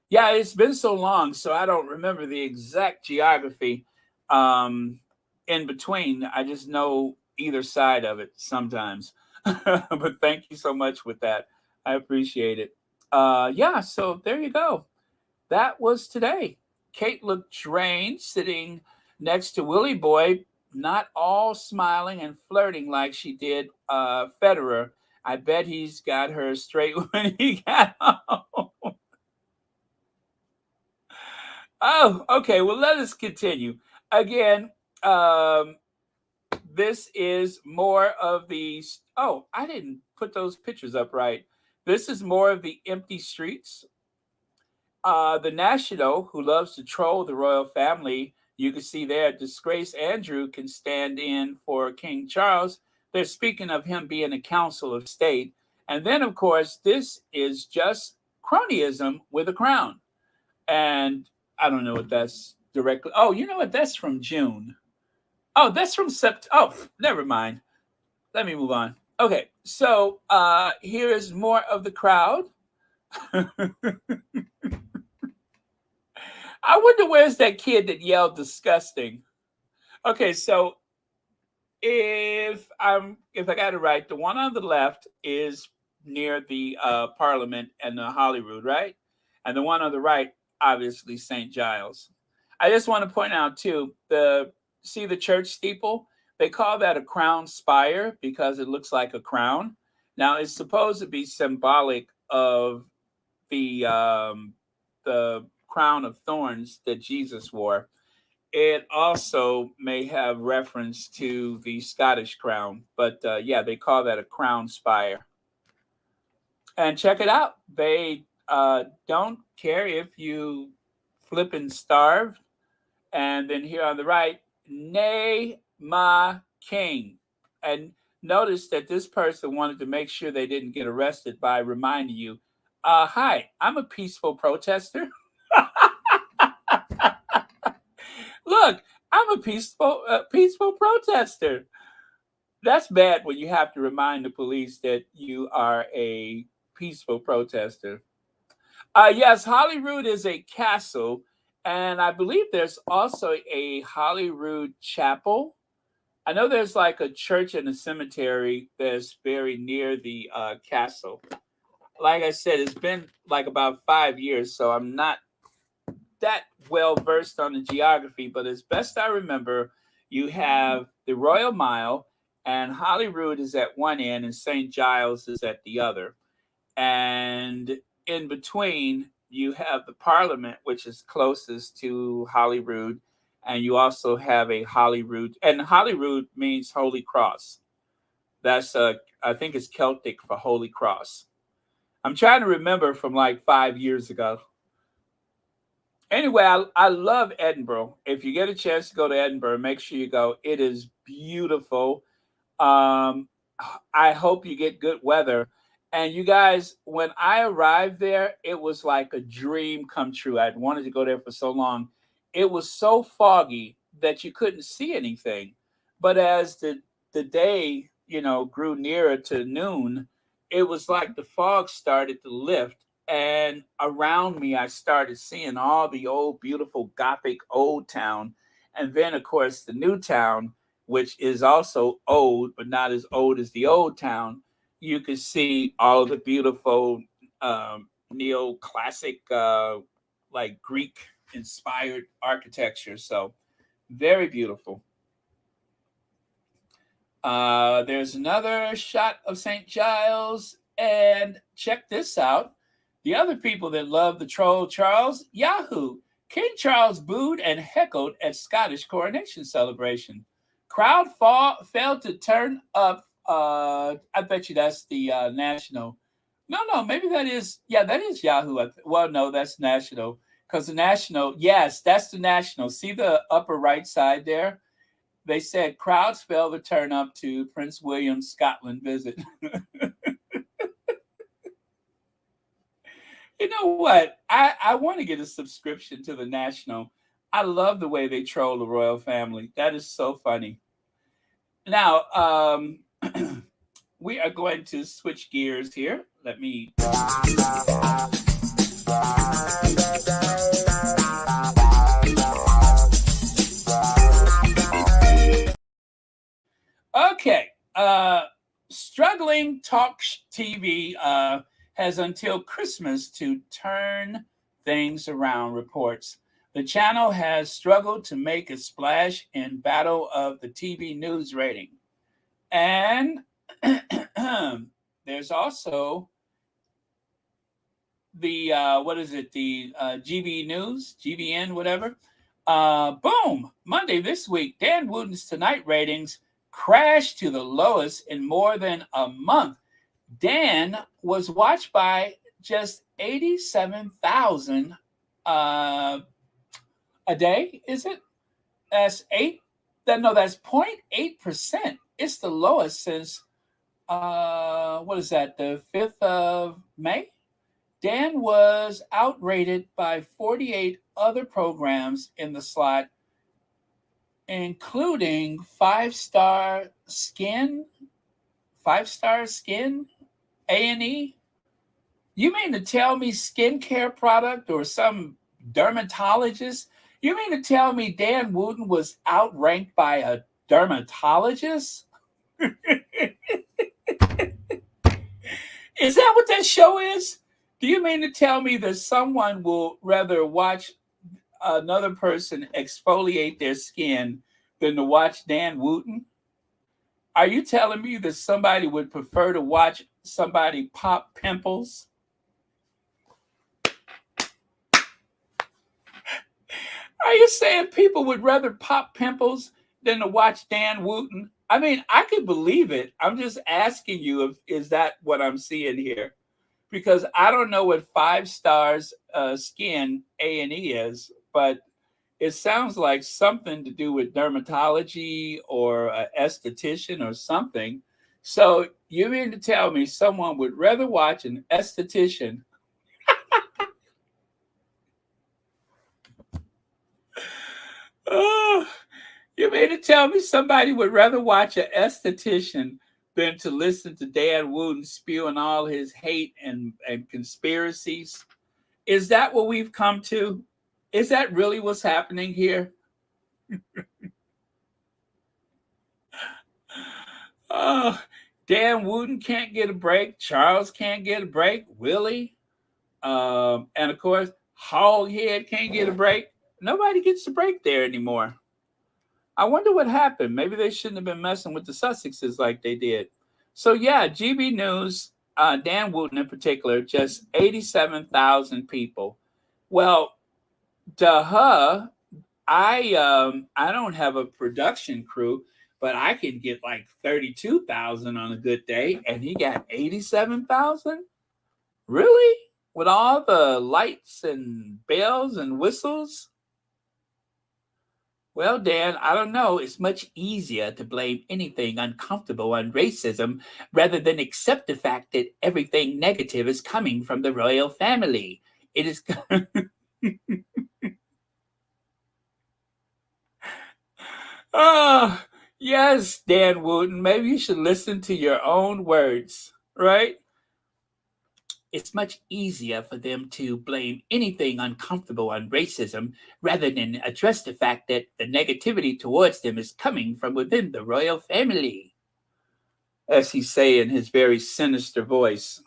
Yeah, it's been so long, so I don't remember the exact geography in between. I just know either side of it sometimes. But thank you so much with that. I appreciate it. Yeah, so there you go. That was today. Kate looked drained, sitting next to Willie Boy, not all smiling and flirting like she did Federer. I bet he's got her straight when he got home. Oh, okay. Well, let us continue. Again, this is more of these. Oh, I didn't put those pictures up right. This is more of the empty streets. The National, who loves to troll the royal family, you can see there, disgraced Andrew can stand in for King Charles. They're speaking of him being a council of state. And then, of course, this is just cronyism with a crown. And I don't know what that's directly. Oh, you know what? That's from June. Oh, that's from September. Oh, never mind. Let me move on. Okay, so here is more of the crowd. I wonder where's that kid that yelled disgusting. Okay, so if I got it right, the one on the left is near the Parliament and the Holyrood, right? And the one on the right, obviously St. Giles. I just want to point out too, see the church steeple? They call that a crown spire because it looks like a crown. Now it's supposed to be symbolic of the crown of thorns that Jesus wore. It also may have reference to the Scottish crown, but yeah, they call that a crown spire. And check it out. They don't care if you flip and starve. And then here on the right, nay, my king. And notice that this person wanted to make sure they didn't get arrested by reminding you, hi, I'm a peaceful protester. Look, I'm a peaceful protester. That's bad when you have to remind the police that you are a peaceful protester. Yes, Holyrood is a castle, and I believe there's also a Holyrood chapel. I know there's like a church and a cemetery that's very near the castle. Like I said, it's been like about 5 years, so I'm not that well versed on the geography, but as best I remember, you have the Royal Mile, and Holyrood is at one end, and St. Giles is at the other. And in between, you have the Parliament, which is closest to Holyrood, and you also have a Holyrood, and Holyrood means Holy Cross. That's I think it's Celtic for Holy Cross. I'm trying to remember from like 5 years ago. Anyway, I love Edinburgh. If you get a chance to go to Edinburgh, make sure you go. It is beautiful. I hope you get good weather. And you guys, when I arrived there, it was like a dream come true. I'd wanted to go there for so long. It was so foggy that you couldn't see anything. But as the day, grew nearer to noon, it was like the fog started to lift. And around me, I started seeing all the old, beautiful Gothic old town. And then, of course, the new town, which is also old, but not as old as the old town. You could see all the beautiful neoclassic, like Greek-inspired architecture. So very beautiful. There's another shot of St. Giles. And check this out. The other people that love the troll Charles, Yahoo! King Charles booed and heckled at Scottish coronation celebration. Crowd failed to turn up. I bet you that's the national. No, maybe that is. Yeah, that is Yahoo! Well, no, that's national. Because the national, yes, that's the national. See the upper right side there? They said crowds failed to turn up to Prince William's Scotland visit. You know what? I want to get a subscription to the National. I love the way they troll the royal family. That is so funny. Now, we are going to switch gears here. Let me. Okay. Struggling Talk TV has until Christmas to turn things around, reports. The channel has struggled to make a splash in battle of the TV news rating. And there's also the, GB News, GBN, whatever. Boom! Monday this week, Dan Wooten's Tonight ratings crashed to the lowest in more than a month. Dan was watched by just 87,000 a day, is it? That's 0.8%. It's the lowest since, the 5th of May? Dan was outrated by 48 other programs in the slot, including five-star skin, A&E. You mean to tell me skincare product or some dermatologist? You mean to tell me Dan Wooten was outranked by a dermatologist? Is that what that show is? Do you mean to tell me that someone will rather watch another person exfoliate their skin than to watch Dan Wooten? Are you telling me that somebody would prefer to watch somebody pop pimples? Are you saying people would rather pop pimples than to watch Dan Wooten? I mean, I could believe it. I'm just asking you if is that what I'm seeing here? Because I don't know what Five Stars Skin A&E is, but it sounds like something to do with dermatology or an esthetician or something. So you mean to tell me someone would rather watch an esthetician? Oh, you mean to tell me somebody would rather watch an esthetician than to listen to Dan Wooten spewing all his hate and conspiracies? Is that what we've come to? Is that really what's happening here? Oh, Dan Wooten can't get a break. Charles can't get a break. Willie, and of course, Hoghead can't get a break. Nobody gets a break there anymore. I wonder what happened. Maybe they shouldn't have been messing with the Sussexes like they did. So yeah, GB News, Dan Wooten in particular, just 87,000 people. Well, duh. I don't have a production crew, but I can get like 32,000 on a good day, and he got 87,000. Really? With all the lights and bells and whistles? Well, Dan, I don't know. It's much easier to blame anything uncomfortable on racism rather than accept the fact that everything negative is coming from the royal family. It is. Oh, yes, Dan Wooten. Maybe you should listen to your own words, right? It's much easier for them to blame anything uncomfortable on racism rather than address the fact that the negativity towards them is coming from within the royal family, as he say in his very sinister voice.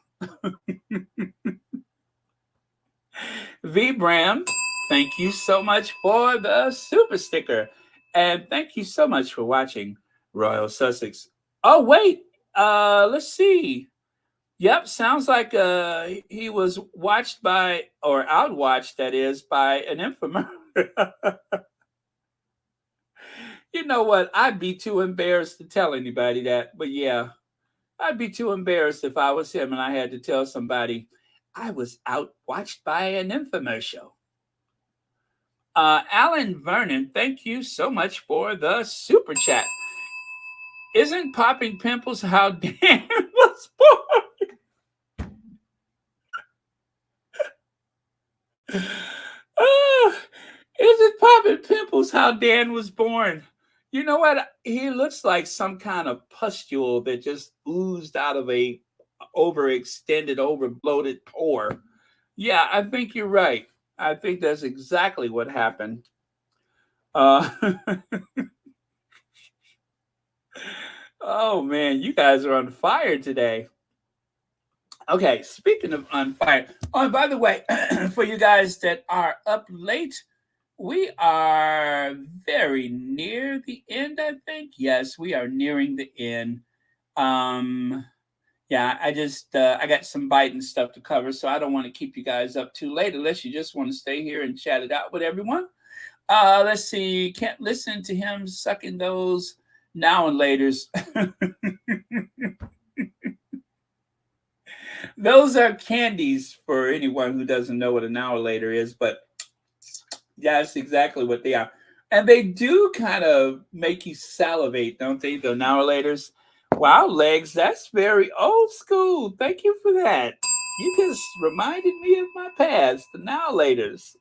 V Bram, thank you so much for the super sticker. And thank you so much for watching Royal Sussex. Oh, wait. Let's see. Yep, sounds like he was watched by, or outwatched, that is, by an infomercial. You know what? I'd be too embarrassed to tell anybody that. But yeah, I'd be too embarrassed if I was him and I had to tell somebody I was outwatched by an infomercial. Alan Vernon, thank you so much for the super chat. Isn't popping pimples how Dan was born? Isn't popping pimples how Dan was born? You know what? He looks like some kind of pustule that just oozed out of a overextended, overbloated pore. Yeah, I think you're right. I think that's exactly what happened. Uh, oh man, you guys are on fire today. Okay, speaking of on fire. Oh, and by the way, for you guys that are up late, we are very near the end, I think. Yes, we are nearing the end. Um, yeah, I got some biting stuff to cover, so I don't want to keep you guys up too late unless you just want to stay here and chat it out with everyone. Let's see. Can't listen to him sucking those now and laters. Those are candies for anyone who doesn't know what an hour later is, but that's exactly what they are. And they do kind of make you salivate, don't they? The hour laters. Wow, Legs, that's very old school. Thank you for that. You just reminded me of my past, the now laters.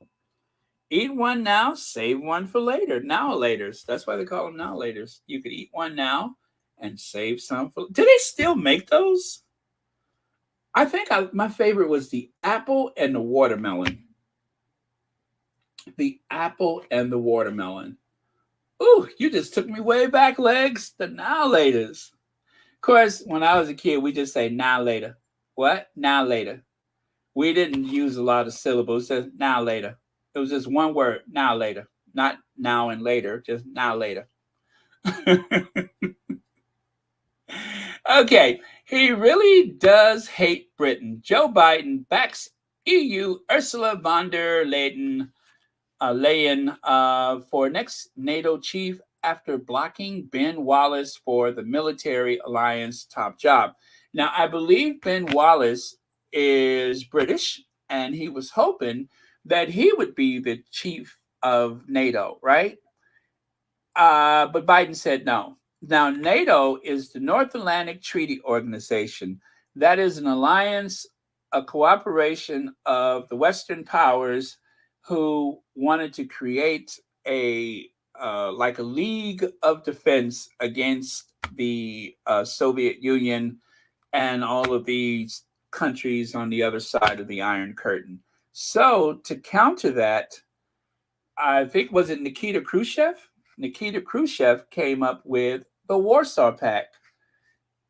Eat one now, save one for later. Now laters. That's why they call them now laters. You could eat one now and save some for. Do they still make those? I think my favorite was the apple and the watermelon. The apple and the watermelon. Ooh, you just took me way back, Legs. The now laters. Of course, when I was a kid, we just say now later. What? Now later. We didn't use a lot of syllables. Just now later. It was just one word. Now later. Not now and later. Just now later. Okay. He really does hate Britain. Joe Biden backs EU Ursula von der Leyen for next NATO chief after blocking Ben Wallace for the military alliance top job. Now, I believe Ben Wallace is British, and he was hoping that he would be the chief of NATO, right? But Biden said no. Now, NATO is the North Atlantic Treaty Organization. That is an alliance, a cooperation of the Western powers who wanted to create a like a league of defense against the Soviet Union and all of these countries on the other side of the Iron Curtain. So to counter that, I think was it Nikita Khrushchev? Nikita Khrushchev came up with the Warsaw Pact.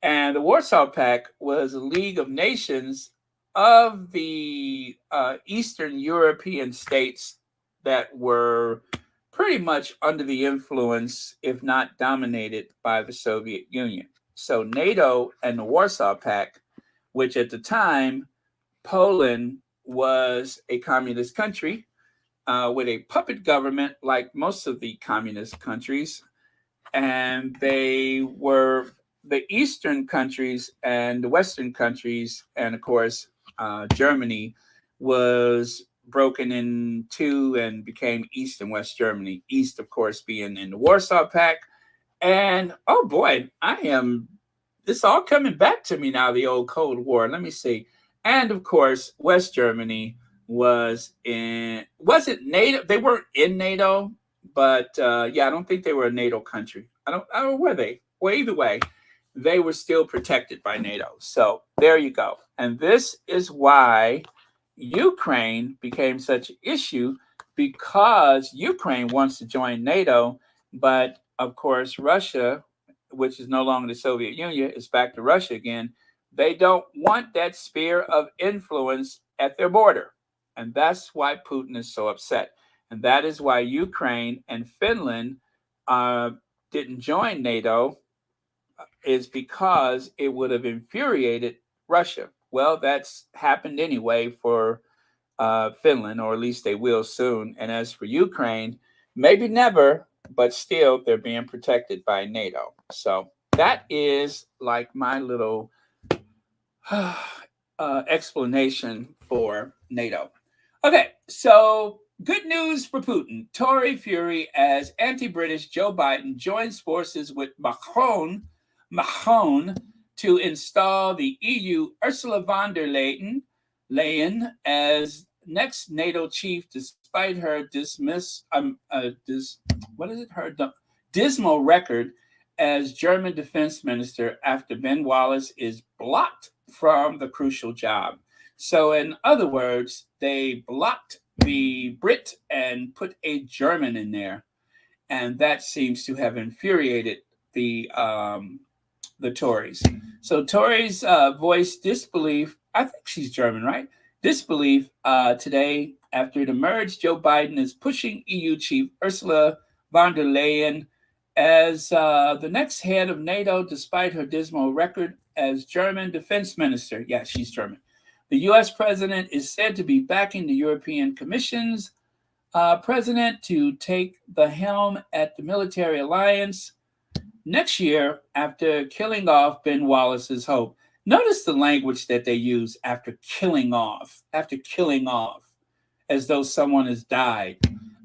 And the Warsaw Pact was a league of nations of the Eastern European states that were pretty much under the influence, if not dominated, by the Soviet Union. So NATO and the Warsaw Pact, which at the time, Poland was a communist country with a puppet government like most of the communist countries. And they were the Eastern countries and the Western countries, and of course, Germany was broken in two and became East and West Germany. East, of course, being in the Warsaw Pact. And oh boy, this all coming back to me now, the old Cold War. Let me see. And of course, West Germany wasn't NATO. They weren't in NATO, but yeah, I don't think they were a NATO country. I don't were they? Well, either way, they were still protected by NATO. So there you go. And this is why Ukraine became such an issue, because Ukraine wants to join NATO, but of course, Russia, which is no longer the Soviet Union, is back to Russia again. They don't want that sphere of influence at their border. And that's why Putin is so upset. And that is why Ukraine and Finland didn't join NATO, is because it would have infuriated Russia. Well, that's happened anyway for Finland, or at least they will soon. And as for Ukraine, maybe never, but still they're being protected by NATO. So that is like my little explanation for NATO. Okay, so good news for Putin. Tory fury as anti-British Joe Biden joins forces with Macron to install the EU Ursula von der Leyen as next NATO chief, despite her dismal record as German defense minister after Ben Wallace is blocked from the crucial job. So in other words, they blocked the Brit and put a German in there. And that seems to have infuriated the Tories. So Tories voiced disbelief. I think she's German, right? Disbelief today after it emerged Joe Biden is pushing EU chief Ursula von der Leyen as the next head of NATO, despite her dismal record as German defense minister. Yeah, she's German. The U.S. president is said to be backing the European Commission's president to take the helm at the military alliance next year after killing off Ben Wallace's hope. Notice the language that they use after killing off, as though someone has died.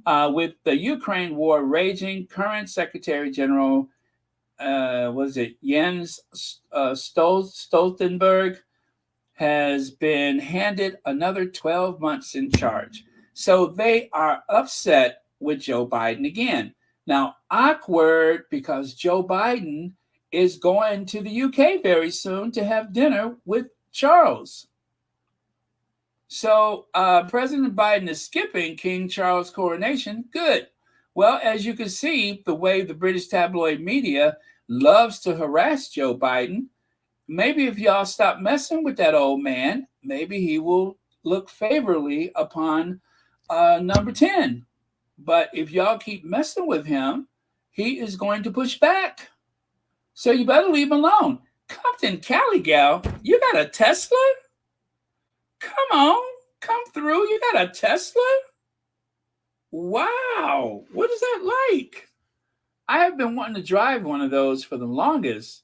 With the Ukraine war raging, current Secretary General, Jens Stoltenberg, has been handed another 12 months in charge. So they are upset with Joe Biden again. Now, awkward, because Joe Biden is going to the UK very soon to have dinner with Charles. So President Biden is skipping King Charles' coronation. Good. Well, as you can see, the way the British tabloid media loves to harass Joe Biden, maybe if y'all stop messing with that old man, maybe he will look favorably upon number 10. But if y'all keep messing with him, he is going to push back. So you better leave him alone. Compton Cali gal, you got a Tesla? Come on, come through. You got a Tesla? Wow, what is that like? I have been wanting to drive one of those for the longest.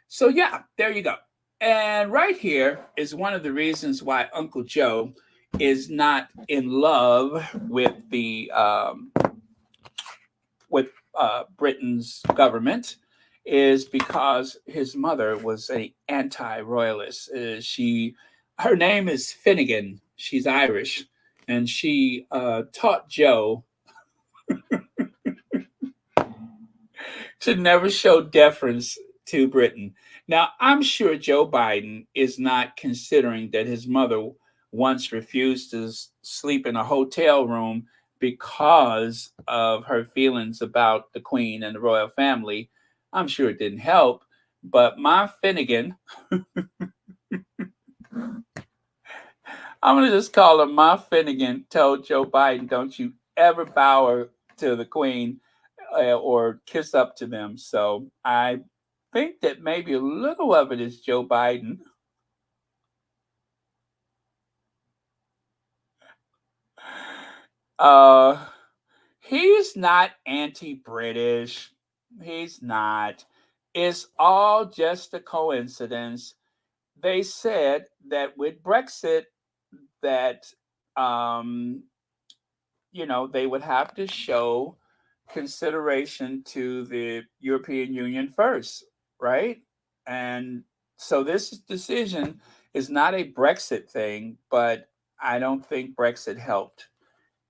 So yeah, there you go. And right here is one of the reasons why Uncle Joe is not in love with the Britain's government, is because his mother was a anti-royalist. Her name is Finnegan. She's Irish, and she taught Joe to never show deference to Britain. Now, I'm sure Joe Biden is not considering that his mother once refused to sleep in a hotel room because of her feelings about the Queen and the royal family. I'm sure it didn't help. But my Finnegan, I'm going to just call her Ma Finnegan, told Joe Biden, don't you ever bow to the Queen or kiss up to them. So I think that maybe a little of it is Joe Biden. He's not anti-British. He's not. It's all just a coincidence. They said that with Brexit, that they would have to show consideration to the European Union first, right? And so this decision is not a Brexit thing, but I don't think Brexit helped.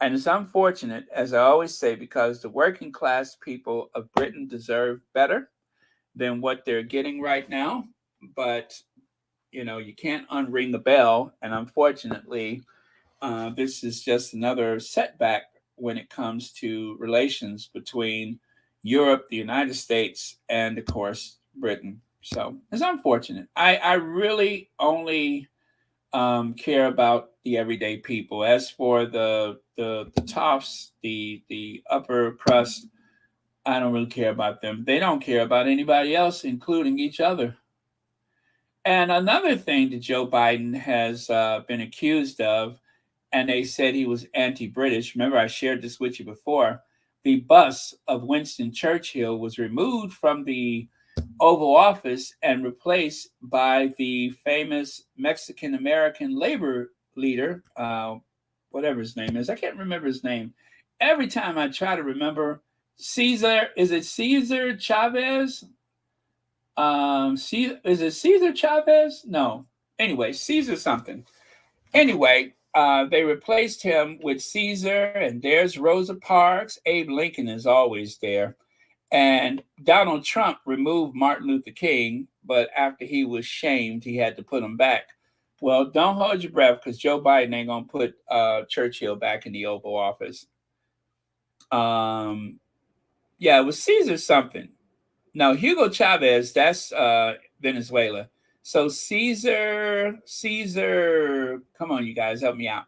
And it's unfortunate, as I always say, because the working class people of Britain deserve better than what they're getting right now. But, you can't unring the bell. And unfortunately, this is just another setback when it comes to relations between Europe, the United States, and of course, Britain. So it's unfortunate. I really only care about the everyday people. As for the toffs, the upper crust, I don't really care about them. They don't care about anybody else, including each other. And another thing that Joe Biden has been accused of, and they said he was anti-British. Remember, I shared this with you before. The bust of Winston Churchill was removed from the Oval Office and replaced by the famous Mexican-American labor leader, whatever his name is. I can't remember his name. Every time I try to remember, Cesar, is it Cesar Chavez? Is it Cesar Chavez? No. Anyway, Cesar something. Anyway, they replaced him with Caesar, and there's Rosa Parks. Abe Lincoln is always there. And Donald Trump removed Martin Luther King, but after he was shamed, he had to put him back. Well, don't hold your breath, because Joe Biden ain't going to put Churchill back in the Oval Office. Yeah, it was Caesar something. No, Hugo Chavez, that's Venezuela. So Caesar, come on, you guys, help me out.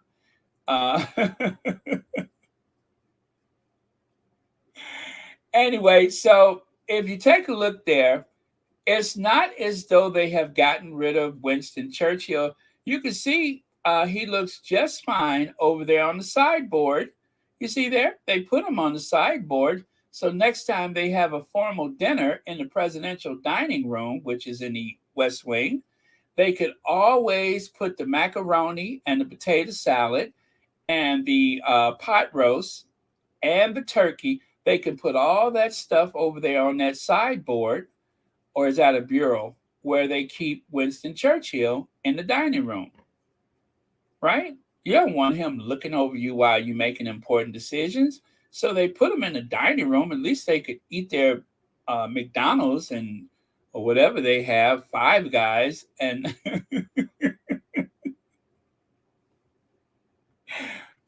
Anyway, so if you take a look there, it's not as though they have gotten rid of Winston Churchill. You can see he looks just fine over there on the sideboard. You see there? They put him on the sideboard. So next time they have a formal dinner in the presidential dining room, which is in the West Wing, they could always put the macaroni and the potato salad and the pot roast and the turkey. They can put all that stuff over there on that sideboard, or is that a bureau, where they keep Winston Churchill in the dining room, right? You don't want him looking over you while you're making important decisions. So they put him in the dining room. At least they could eat their McDonald's or whatever they have, Five Guys, and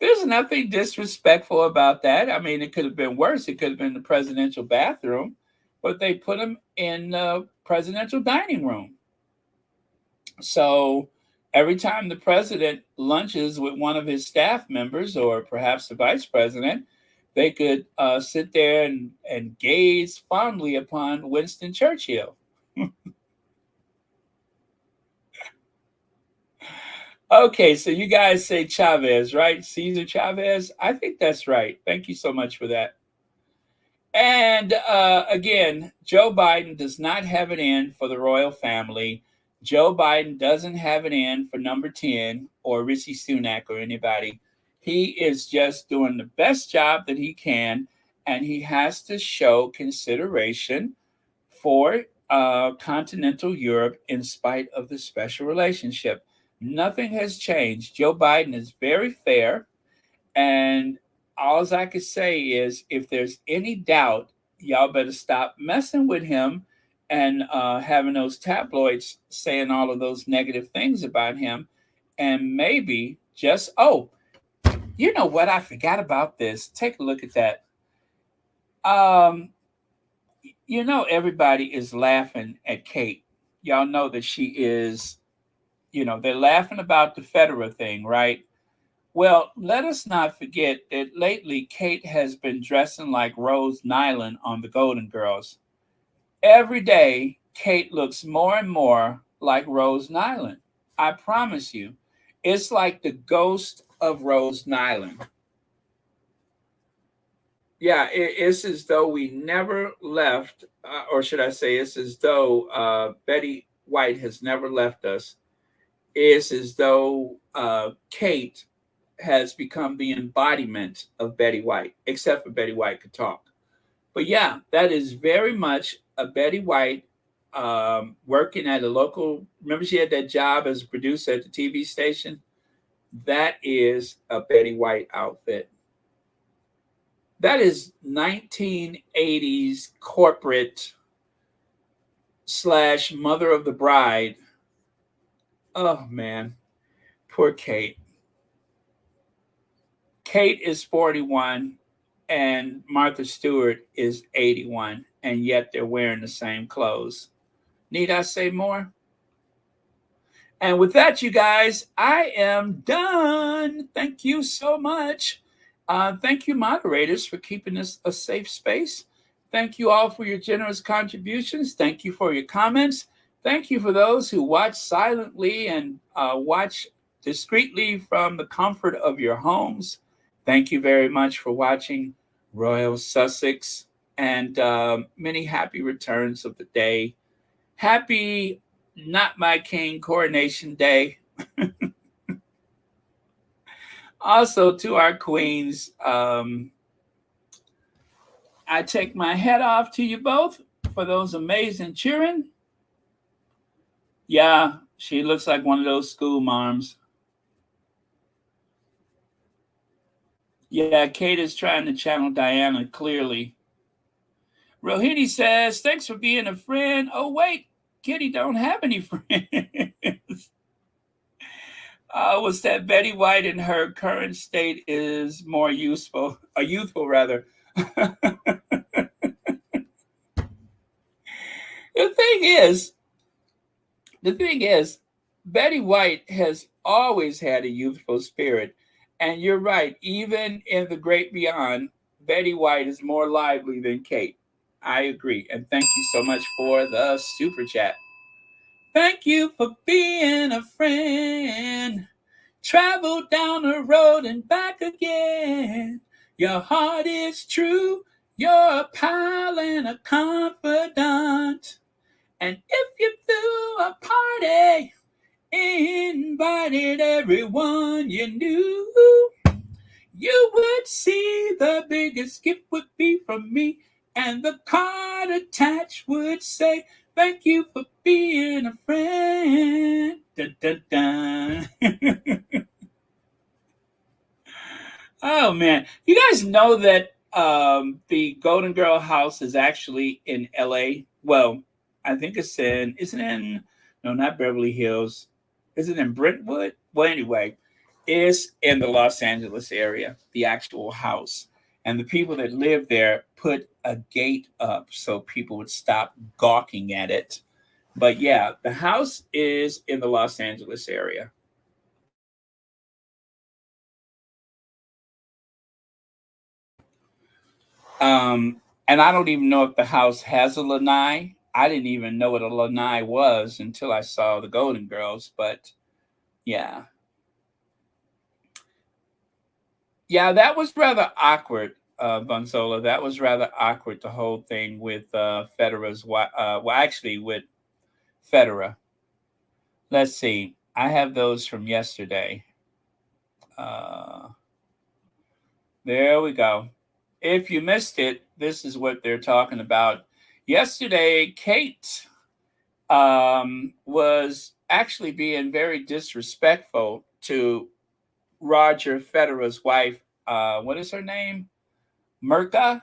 there's nothing disrespectful about that. I mean, it could have been worse. It could have been the presidential bathroom, but they put him in the presidential dining room. So every time the president lunches with one of his staff members or perhaps the vice president, they could sit there and gaze fondly upon Winston Churchill. Okay, so you guys say Chavez, right? Cesar Chavez? I think that's right. Thank you so much for that. And again, Joe Biden does not have it in for the royal family. Joe Biden doesn't have it in for number 10 or Rishi Sunak or anybody. He is just doing the best job that he can, and he has to show consideration for continental Europe in spite of the special relationship. Nothing has changed. Joe Biden is very fair. And all I can say is if there's any doubt, y'all better stop messing with him and having those tabloids saying all of those negative things about him. And maybe just, oh, you know what? I forgot about this. Take a look at that. Um, everybody is laughing at Kate. Y'all know that she is, they're laughing about the Federer thing, right? Well, let us not forget that lately Kate has been dressing like Rose Nyland on the Golden Girls. Every day, Kate looks more and more like Rose Nyland. I promise you. It's like the ghost of Rose Nyland. Yeah, it's as though we never left, or should I say, it's as though Betty White has never left us. It's as though Kate has become the embodiment of Betty White, except for Betty White could talk. But yeah, that is very much a Betty White working at a local. Remember, she had that job as a producer at the TV station. That is a Betty White outfit. That is 1980s corporate / mother of the bride. Oh man, poor Kate. Kate is 41 and Martha Stewart is 81, and yet they're wearing the same clothes. Need I say more? And with that, you guys, I am done. Thank you so much. Thank you, moderators, for keeping this a safe space. Thank you all for your generous contributions. Thank you for your comments. Thank you for those who watch silently and watch discreetly from the comfort of your homes. Thank you very much for watching Royal Sussex, and many happy returns of the day. Happy Not My King Coronation Day. Also to our queens, I take my hat off to you both for those amazing cheering. Yeah, she looks like one of those school moms. Yeah, Kate is trying to channel Diana clearly. Rohini says, thanks for being a friend. Oh, wait, Kitty don't have any friends. Was that Betty White in her current state is more youthful rather. The thing is, Betty White has always had a youthful spirit. And you're right, even in the great beyond, Betty White is more lively than Kate. I agree. And thank you so much for the super chat. Thank you for being a friend. Travel down the road and back again. Your heart is true. You're a pal and a confidant. And if you threw a party, invited everyone you knew, you would see the biggest gift would be from me, and the card attached would say, thank you for being a friend. Dun, dun, dun. Oh man, you guys know that the Golden Girl house is actually in LA. Well, I think it's in, isn't it in, no, not Beverly Hills. Is it in Brentwood? Well, anyway, it's in the Los Angeles area, the actual house. And the people that live there put a gate up so people would stop gawking at it. But yeah, the house is in the Los Angeles area. And I don't even know if the house has a lanai. I didn't even know what a lanai was until I saw the Golden Girls. But yeah, yeah, that was rather awkward, Bonzola. That was rather awkward. The whole thing with Federer's wife. Well, actually, with Federer. Let's see. I have those from yesterday. Uh, there we go. If you missed it, this is what they're talking about. Yesterday, Kate was actually being very disrespectful to Roger Federer's wife. What is her name? Mirka.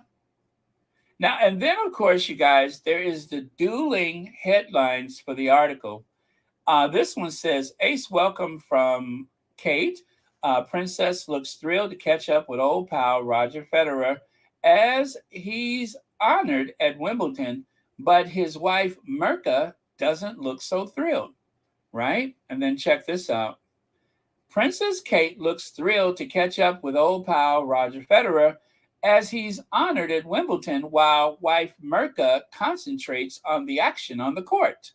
Now, and then, of course, you guys, there is the dueling headlines for the article. This one says, Ace welcome from Kate. Princess looks thrilled to catch up with old pal Roger Federer as he's honored at Wimbledon, but his wife Mirka doesn't look so thrilled, right? And then check this out. Princess Kate looks thrilled to catch up with old pal Roger Federer as he's honored at Wimbledon while wife Mirka concentrates on the action on the court.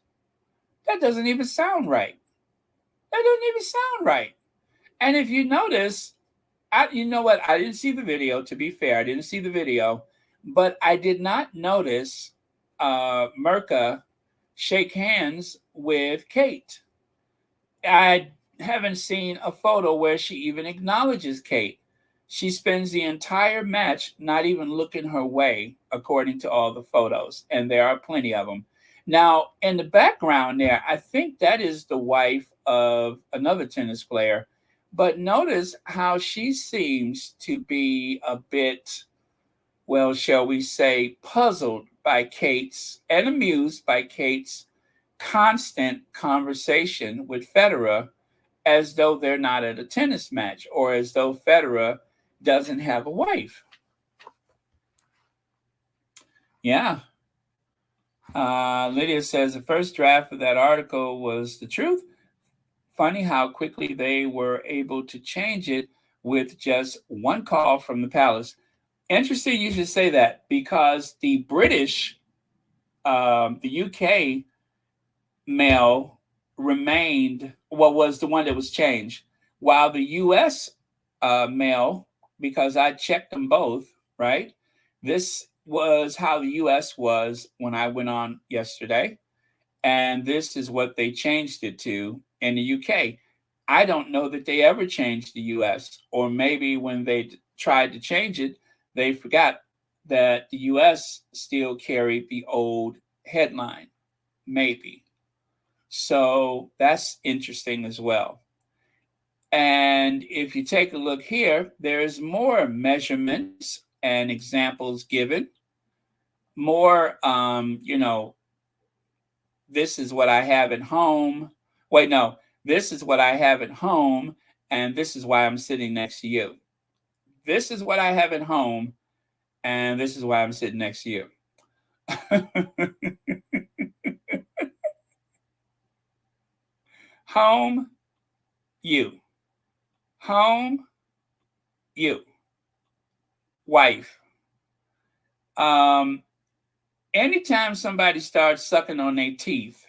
That doesn't even sound right. That doesn't even sound right. And if you notice, you know what? I didn't see the video, to be fair. I didn't see the video, but I did not notice Mirka shake hands with Kate. I haven't seen a photo where she even acknowledges Kate. She spends the entire match not even looking her way, according to all the photos, and there are plenty of them. Now, in the background there, I think that is the wife of another tennis player. But notice how she seems to be a bit, well, shall we say, puzzled by Kate's and amused by Kate's constant conversation with Federer, as though they're not at a tennis match or as though Federer doesn't have a wife. Yeah. Lydia says the first draft of that article was the truth. Funny how quickly they were able to change it with just one call from the palace. Interesting you should say that, because the British, the UK mail remained what was the one that was changed, while the US mail, because I checked them both, right? This was how the US was when I went on yesterday, and this is what they changed it to in the UK. I don't know that they ever changed the US, or maybe when they tried to change it, they forgot that the US still carried the old headline, maybe. So that's interesting as well. And if you take a look here, there's more measurements and examples given. More, this is what I have at home. Wait, no, this is what I have at home, and this is why I'm sitting next to you. This is what I have at home, and this is why I'm sitting next to you. Home, you. Home, you. Wife. Anytime somebody starts sucking on their teeth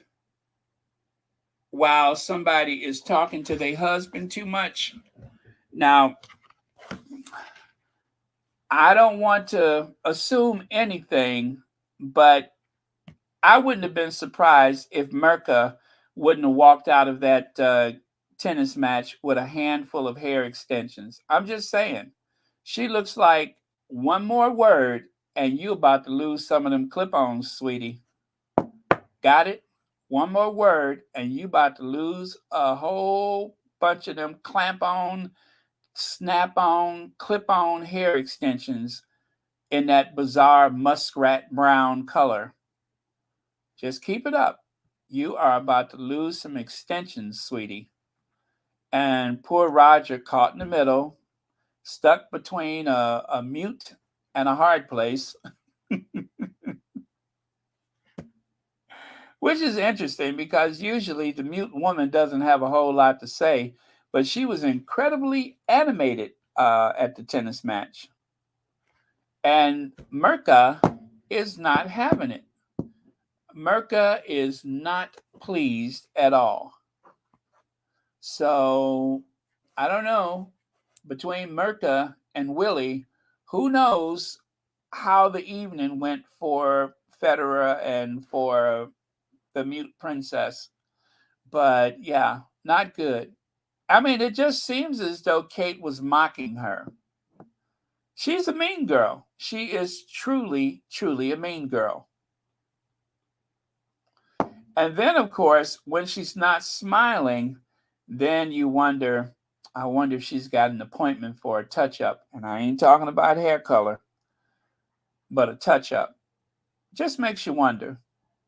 while somebody is talking to their husband too much. Now, I don't want to assume anything, but I wouldn't have been surprised if Mirka wouldn't have walked out of that tennis match with a handful of hair extensions. I'm just saying. She looks like one more word and you about to lose some of them clip-ons, sweetie. Got it? One more word and you about to lose a whole bunch of them clamp-on, snap-on, clip-on hair extensions in that bizarre muskrat brown color. Just keep it up. You are about to lose some extensions, sweetie. And poor Roger caught in the middle, stuck between a mute and a hard place. which is interesting because usually the mute woman doesn't have a whole lot to say, but she was incredibly animated at the tennis match. And Mirka is not having it. Mirka is not pleased at all. So I don't know. Between Mirka and Willie, who knows how the evening went for Federer and for the mute princess. But yeah, not good. I mean, it just seems as though Kate was mocking her. She's a mean girl. She is truly, truly a mean girl. And then, of course, when she's not smiling, then you wonder, I wonder if she's got an appointment for a touch up. And I ain't talking about hair color, but a touch up. Just makes you wonder,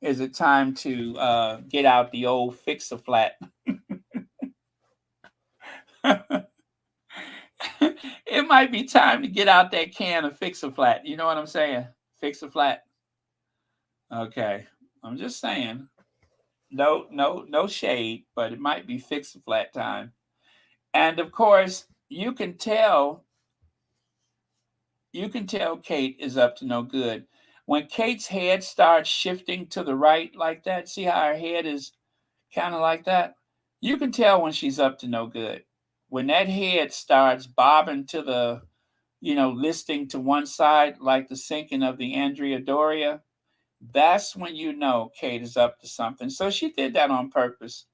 is it time to get out the old Fix-A-Flat? It might be time to get out that can of Fix-A-Flat. You know what I'm saying? Fix-A-Flat. Okay. I'm just saying. No shade, but it might be Fix-A-Flat time. And of course, you can tell Kate is up to no good. When Kate's head starts shifting to the right like that, see how her head is kind of like that? You can tell when she's up to no good. When that head starts bobbing to the, listing to one side like the sinking of the Andrea Doria, that's when you know Kate is up to something. So she did that on purpose.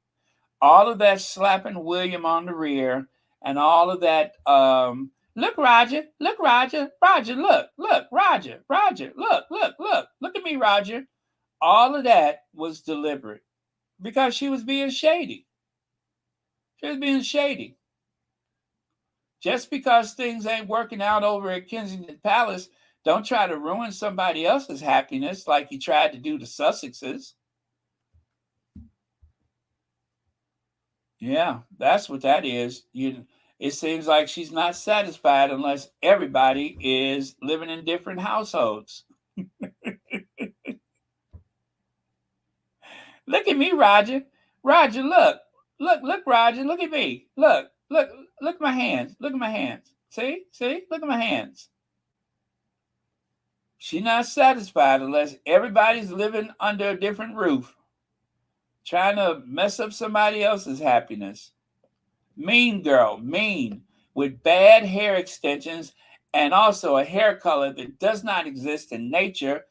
All of that slapping William on the rear and all of that, look, Roger, look, Roger, look, Roger, look at me, Roger. All of that was deliberate because she was being shady. She was being shady. Just because things ain't working out over at Kensington Palace, don't try to ruin somebody else's happiness like you tried to do to Sussex's. Yeah, that's what that is. It seems like she's not satisfied unless everybody is living in different households. Look at me, Roger. Roger, look, Roger, look at me. Look at my hands. Look at my hands. See, look at my hands. She's not satisfied unless everybody's living under a different roof, trying to mess up somebody else's happiness. Mean girl, mean, with bad hair extensions and also a hair color that does not exist in nature,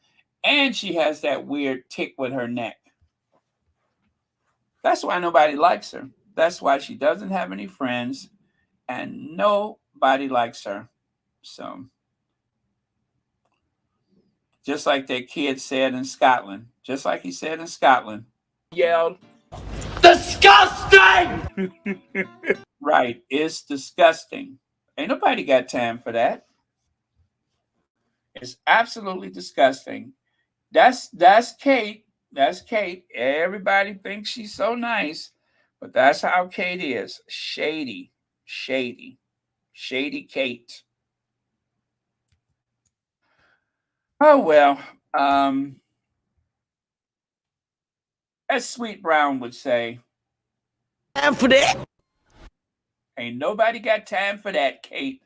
and she has that weird tick with her neck. That's why nobody likes her. That's why she doesn't have any friends, and nobody likes her. So, just like that kid said in Scotland, just like he said in Scotland, yelled, "Disgusting!" Right, it's disgusting. Ain't nobody got time for that. It's absolutely disgusting. That's Kate. That's Kate. Everybody thinks she's so nice, but that's how Kate is. Shady, shady, shady Kate. Oh well. As Sweet Brown would say, time for that. Ain't nobody got time for that, Kate.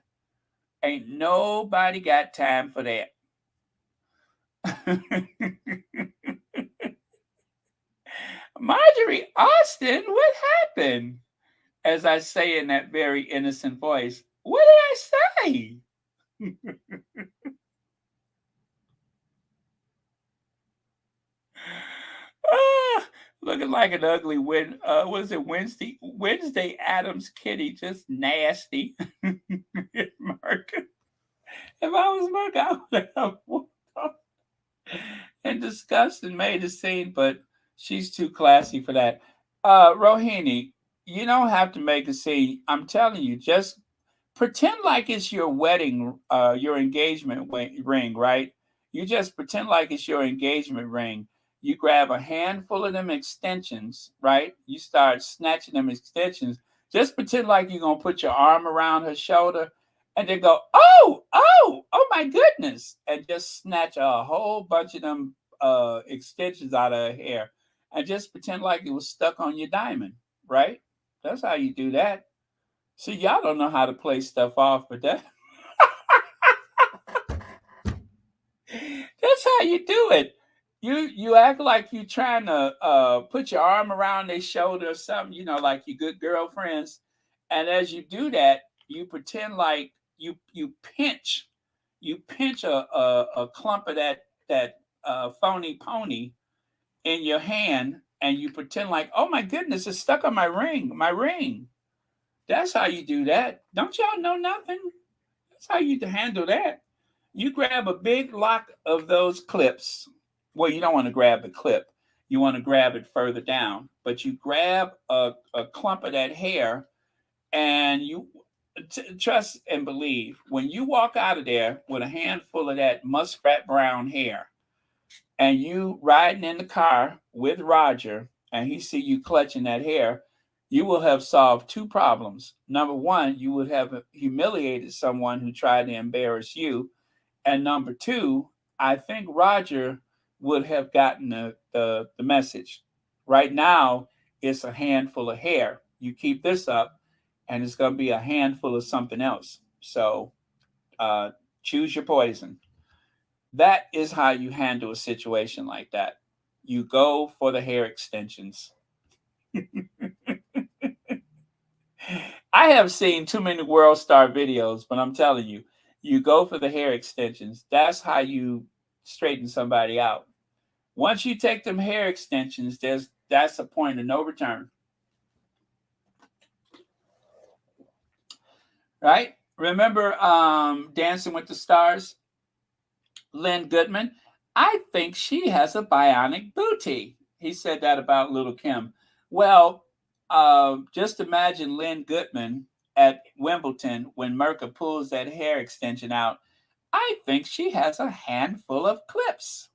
Ain't nobody got time for that. Marjorie Austin, what happened? As I say in that very innocent voice, what did I say? Looking like an ugly was it Wednesday Adams kitty, just nasty. Mark. If I was Mark, I would have walked off and discussed and made a scene, but she's too classy for that. Rohini, you don't have to make a scene. I'm telling you, just pretend like it's your wedding, your engagement ring, right? You just pretend like it's your engagement ring. You grab a handful of them extensions, right? You start snatching them extensions. Just pretend like you're going to put your arm around her shoulder and then go, oh my goodness, and just snatch a whole bunch of them extensions out of her hair. and just pretend like it was stuck on your diamond, right? That's how you do that. See, y'all don't know how to play stuff off, but that's how you do it. You act like you trying to put your arm around their shoulder or something, like you good girlfriends. And as you do that, you pretend like you pinch a clump of that phony pony in your hand, and you pretend like, oh my goodness, it's stuck on my ring, my ring. That's how you do that. Don't y'all know nothing? That's how you handle that. You grab a big lock of those clips. Well, you don't want to grab the clip. You want to grab it further down. But you grab a clump of that hair, and you trust and believe, when you walk out of there with a handful of that muskrat brown hair, and you riding in the car with Roger, and he see you clutching that hair, you will have solved two problems. Number one, you would have humiliated someone who tried to embarrass you. And number two, I think Roger would have gotten the message. Right now, it's a handful of hair. You keep this up, and it's going to be a handful of something else. So choose your poison. That is how you handle a situation like that. You go for the hair extensions. I have seen too many World Star videos, but I'm telling you, you go for the hair extensions. That's how you straighten somebody out. Once you take them hair extensions, that's a point of no return. Right? Remember Dancing with the Stars? Lynn Goodman, I think she has a bionic booty. He said that about Little Kim. Well, just imagine Lynn Goodman at Wimbledon when Merca pulls that hair extension out. I think she has a handful of clips.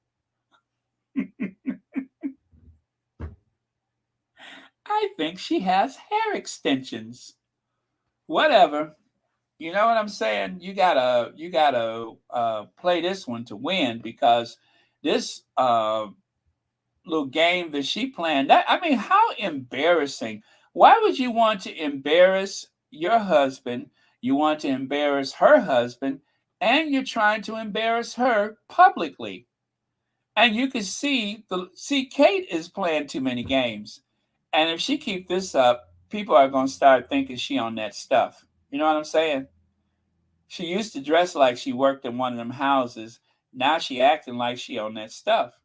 I think she has hair extensions. Whatever. You know what I'm saying? You gotta play this one to win, because this little game that she planned. How embarrassing! Why would you want to embarrass your husband? You want to embarrass her husband, and you're trying to embarrass her publicly. And you can see Kate is playing too many games, and if she keep this up, people are gonna start thinking she on that stuff. You know what I'm saying? She used to dress like she worked in one of them houses. Now she acting like she on that stuff.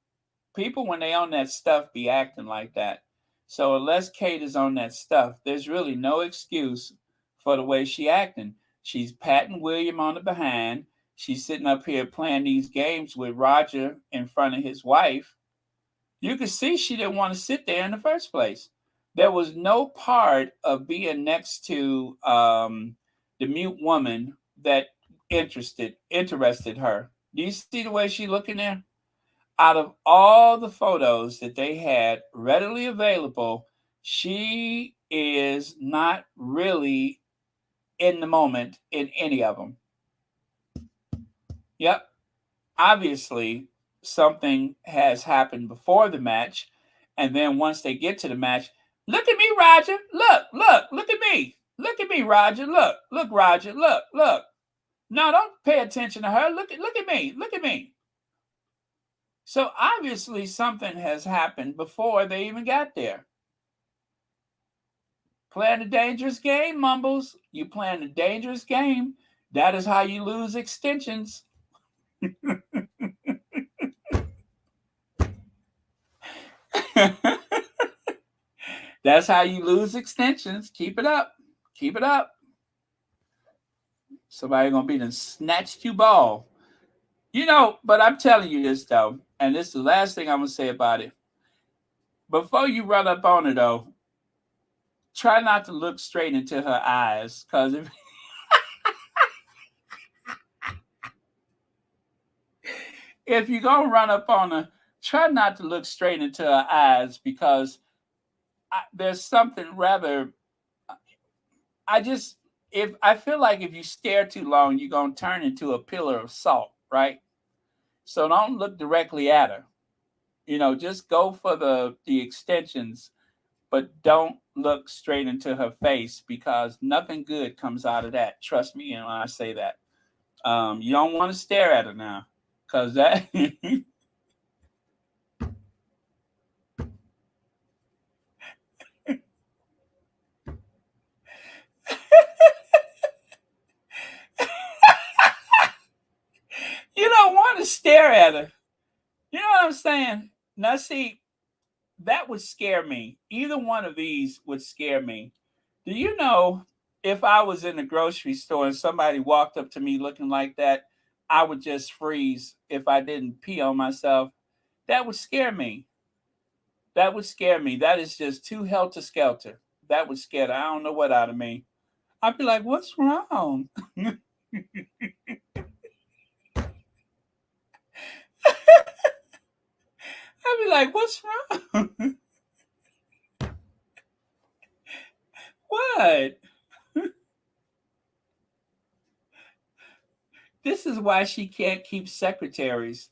People, when they on that stuff, be acting like that. So unless Kate is on that stuff, there's really no excuse for the way she acting. She's patting William on the behind. She's sitting up here playing these games with Roger in front of his wife. You could see she didn't want to sit there in the first place. There was no part of being next to the mute woman that interested her. Do you see the way she looking there? Out of all the photos that they had readily available, she is not really in the moment in any of them. Yep. Obviously, something has happened before the match, and then once they get to the match, look at me, Roger. Look at me. Look at me, Roger. Look, Roger. Look. No, don't pay attention to her. Look at me. So obviously something has happened before they even got there. Playing a dangerous game, Mumbles. You playing a dangerous game. That is how you lose extensions. That's how you lose extensions. Keep it up. Somebody gonna be done snatched you ball. But I'm telling you this though, and this is the last thing I'm gonna say about it. Before you run up on her though, try not to look straight into her eyes, because if you're gonna run up on her, try not to look straight into her eyes, because there's something rather. I feel like if you stare too long, you're gonna turn into a pillar of salt, right? So don't look directly at her. Just go for the extensions, but don't look straight into her face because nothing good comes out of that. Trust me when I say that. You don't want to stare at her now, cause that. You don't want to stare at her. You know what I'm saying? Now, see, that would scare me. Either one of these would scare me. Do you know if I was in the grocery store and somebody walked up to me looking like that, I would just freeze if I didn't pee on myself? That would scare me. That would scare me. That is just too helter skelter. That would scare I don't know what out of me. I'd be like, what's wrong? I'd be like, what's wrong? What? This is why she can't keep secretaries.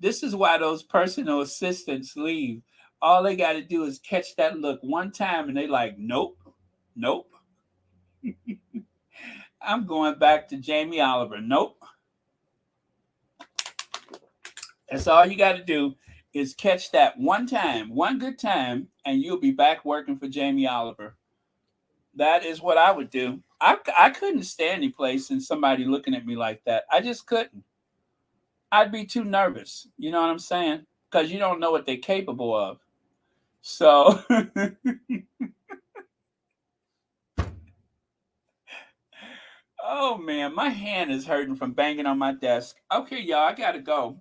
This is why those personal assistants leave. All they got to do is catch that look one time and they like, nope, nope. I'm going back to Jamie Oliver. Nope. That's all you got to do is catch that one time, one good time, and you'll be back working for Jamie Oliver. That is what I would do. I couldn't stand any place and somebody looking at me like that. I just couldn't. I'd be too nervous. You know what I'm saying? Because you don't know what they're capable of. So, oh man, my hand is hurting from banging on my desk. Okay, y'all, I got to go.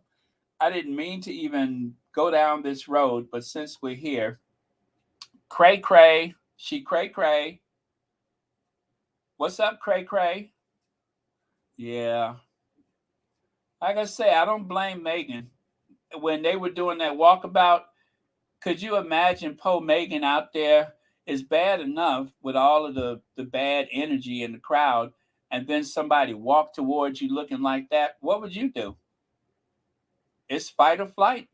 I didn't mean to even go down this road, but since we're here, cray cray, she cray cray. What's up, cray cray? Yeah. Like I say, I don't blame Megan. When they were doing that walkabout, could you imagine poor Megan out there? It's bad enough with all of the bad energy in the crowd, and then somebody walk towards you looking like that. What would you do? It's fight or flight.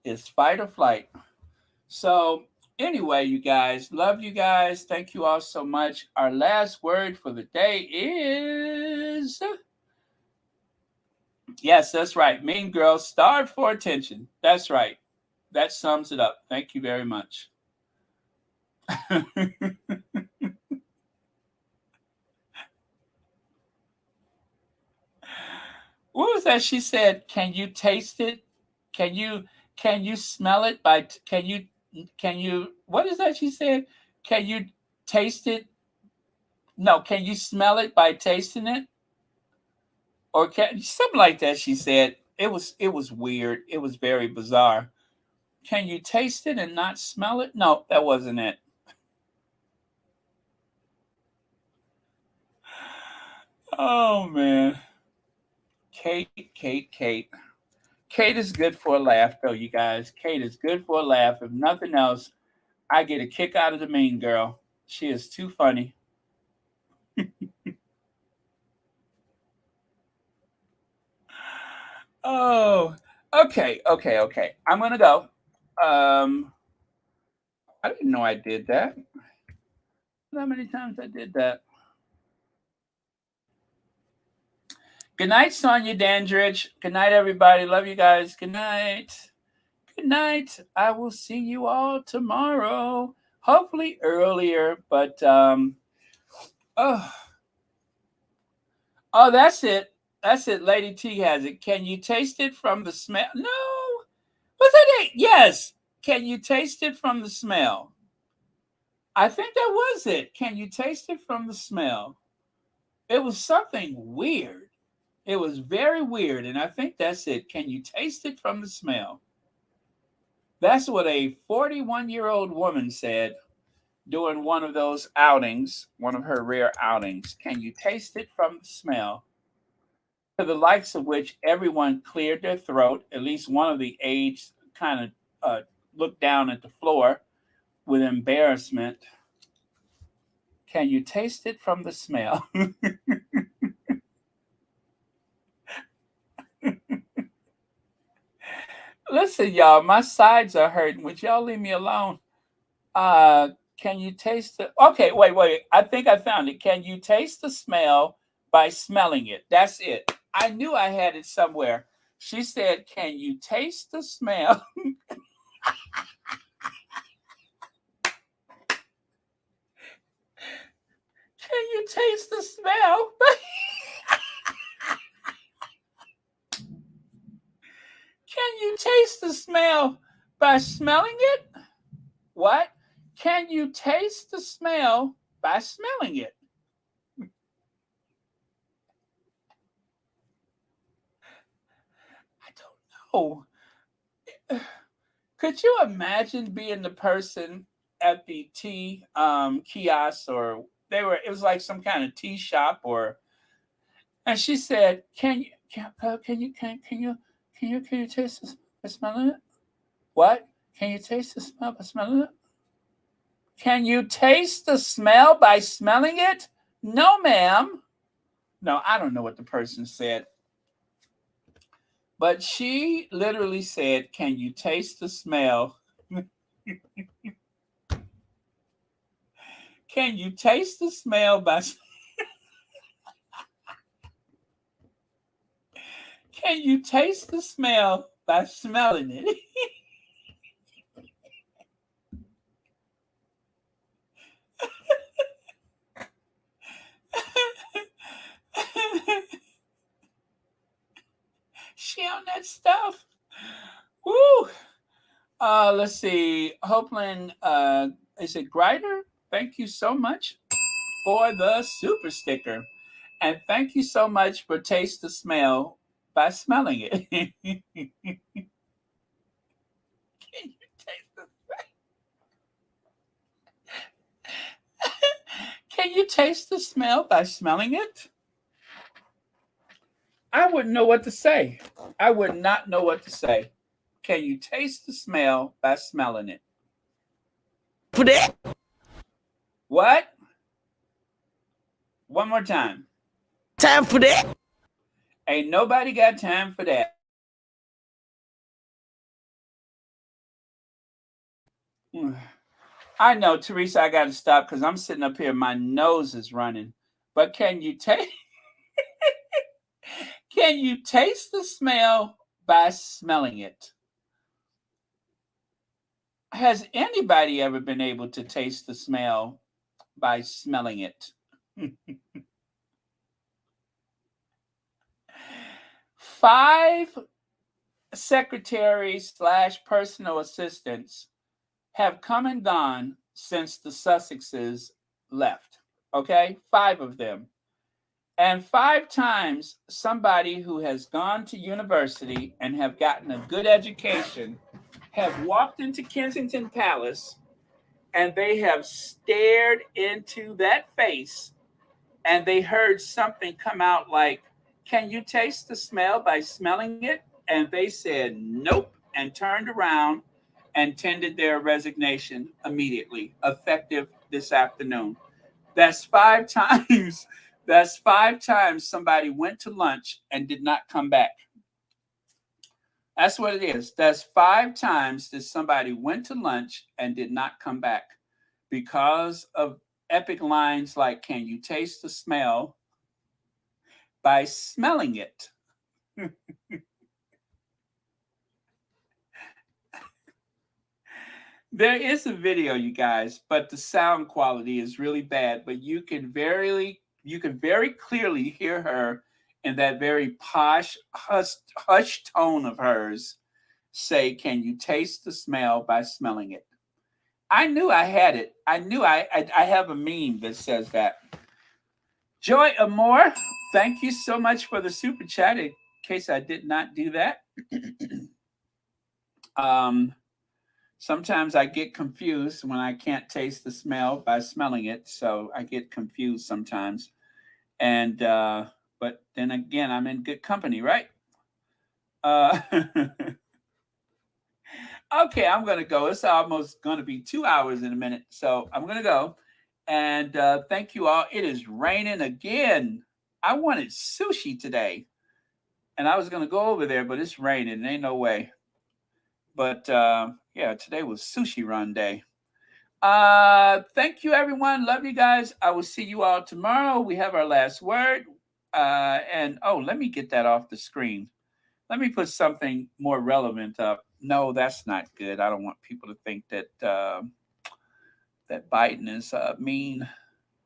It's fight or flight. So, anyway, you guys, love you guys. Thank you all so much. Our last word for the day is yes, that's right. Mean girls starved for attention. That's right. That sums it up. Thank you very much. What was that she said? Can you taste it? Can you smell it by can you what is that she said? Can you taste it? No, can you smell it by tasting it? Or can something like that she said. It was weird. It was very bizarre. Can you taste it and not smell it? No, that wasn't it. Oh man. Kate, Kate, Kate. Kate is good for a laugh, though, you guys. Kate is good for a laugh. If nothing else, I get a kick out of the mean girl. She is too funny. Oh, okay, okay, okay. I'm gonna go. Um, I didn't know I did that. How many times I did that? Good night, Sonia Dandridge. Good night, everybody. Love you guys. Good night. Good night. I will see you all tomorrow. Hopefully earlier, but oh, oh, that's it. That's it. Lady T has it. Can you taste it from the smell? No. Was that it? Yes. Can you taste it from the smell? I think that was it. Can you taste it from the smell? It was something weird. It was very weird, and I think that's it. Can you taste it from the smell? That's what a 41-year-old woman said during one of those outings, one of her rare outings. Can you taste it from the smell? To the likes of which everyone cleared their throat. At least one of the aides kind of looked down at the floor with embarrassment. Can you taste it from the smell? Listen, y'all, my sides are hurting. Would y'all leave me alone? Can you taste the? Okay, wait. I think I found it. Can you taste the smell by smelling it? That's it. I knew I had it somewhere. She said, "Can you taste the smell? Can you taste the smell? Can you taste the smell by smelling it? What? Can you taste the smell by smelling it?" I don't know. Could you imagine being the person at the tea kiosk, or it was like some kind of tea shop, or and she said, can you taste the by smelling it? What? Can you taste the smell by smelling it? Can you taste the smell by smelling it? No, ma'am. No, I don't know what the person said, but she literally said, "Can you taste the smell?" Can you taste the smell by? Can you taste the smell by smelling it? She on that stuff. Woo. Let's see. Hopeland, is it Grider? Thank you so much for the super sticker. And thank you so much for Taste the Smell by smelling it. Can you taste the Can you taste the smell by smelling it? I wouldn't know what to say. I would not know what to say. Can you taste the smell by smelling it? For that. What? One more time. Time for that. Ain't nobody got time for that. I know, Teresa, I got to stop because I'm sitting up here. My nose is running. But can you taste? Can you taste the smell by smelling it? Has anybody ever been able to taste the smell by smelling it? 5 secretaries / personal assistants have come and gone since the Sussexes left. Okay, 5 of them. And 5 times somebody who has gone to university and have gotten a good education have walked into Kensington Palace and they have stared into that face and they heard something come out like, "Can you taste the smell by smelling it?" And they said, "Nope," and turned around and tendered their resignation immediately, effective this afternoon. That's 5 times. That's 5 times somebody went to lunch and did not come back. That's what it is. That's 5 times that somebody went to lunch and did not come back because of epic lines like, "Can you taste the smell by smelling it?" There is a video, you guys, but the sound quality is really bad. But you can very clearly hear her in that very posh, hush tone of hers say, "Can you taste the smell by smelling it?" I knew I had it. I knew I have a meme that says that. Joy Amore, thank you so much for the super chat. In case I did not do that. Sometimes I get confused when I can't taste the smell by smelling it, so I get confused sometimes. And but then again, I'm in good company, right? Okay, I'm gonna go. It's almost gonna be 2 hours in a minute, so I'm gonna go. And thank you all. It is raining again. I wanted sushi today, and I was gonna go over there, but it's raining. Ain't no way. But yeah, today was sushi run day. Thank you, everyone. Love you guys. I will see you all tomorrow. We have our last word. And oh, let me get that off the screen. Let me put something more relevant up. No, that's not good. I don't want people to think that that Biden is mean.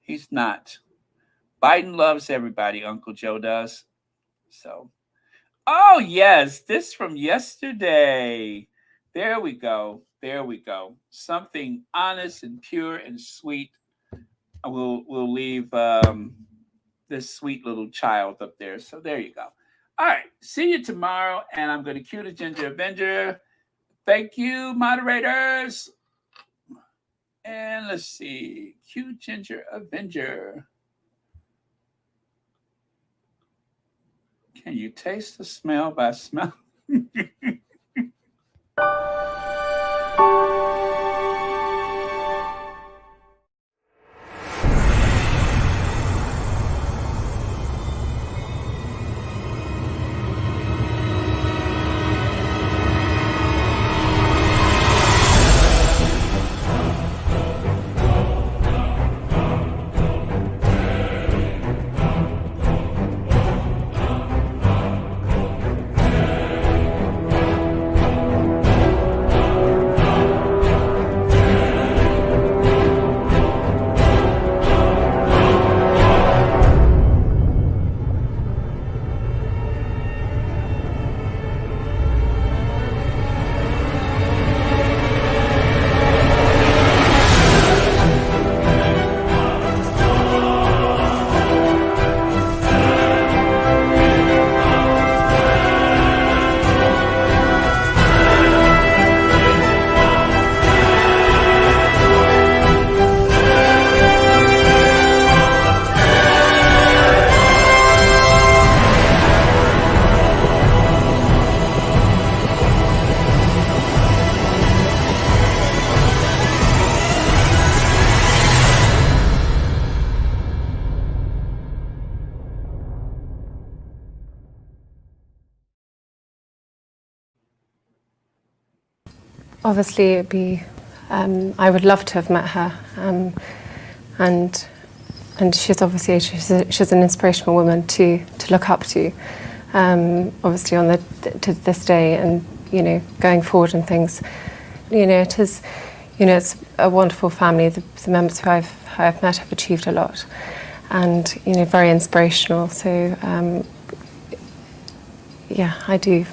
He's not. Biden loves everybody. Uncle Joe does. So, oh yes, this from yesterday. There we go. There we go. Something honest and pure and sweet. We'll leave this sweet little child up there. So there you go. All right. See you tomorrow. And I'm going to cue the Ginger Avenger. Thank you, moderators. And let's see. Cue Ginger Avenger. Can you taste the smell by smell? Obviously, it'd be. I would love to have met her, and she's obviously she's an inspirational woman to look up to. Obviously, to this day, and going forward and things. It is. It's a wonderful family. The members who I've met have achieved a lot, and very inspirational. So yeah, I do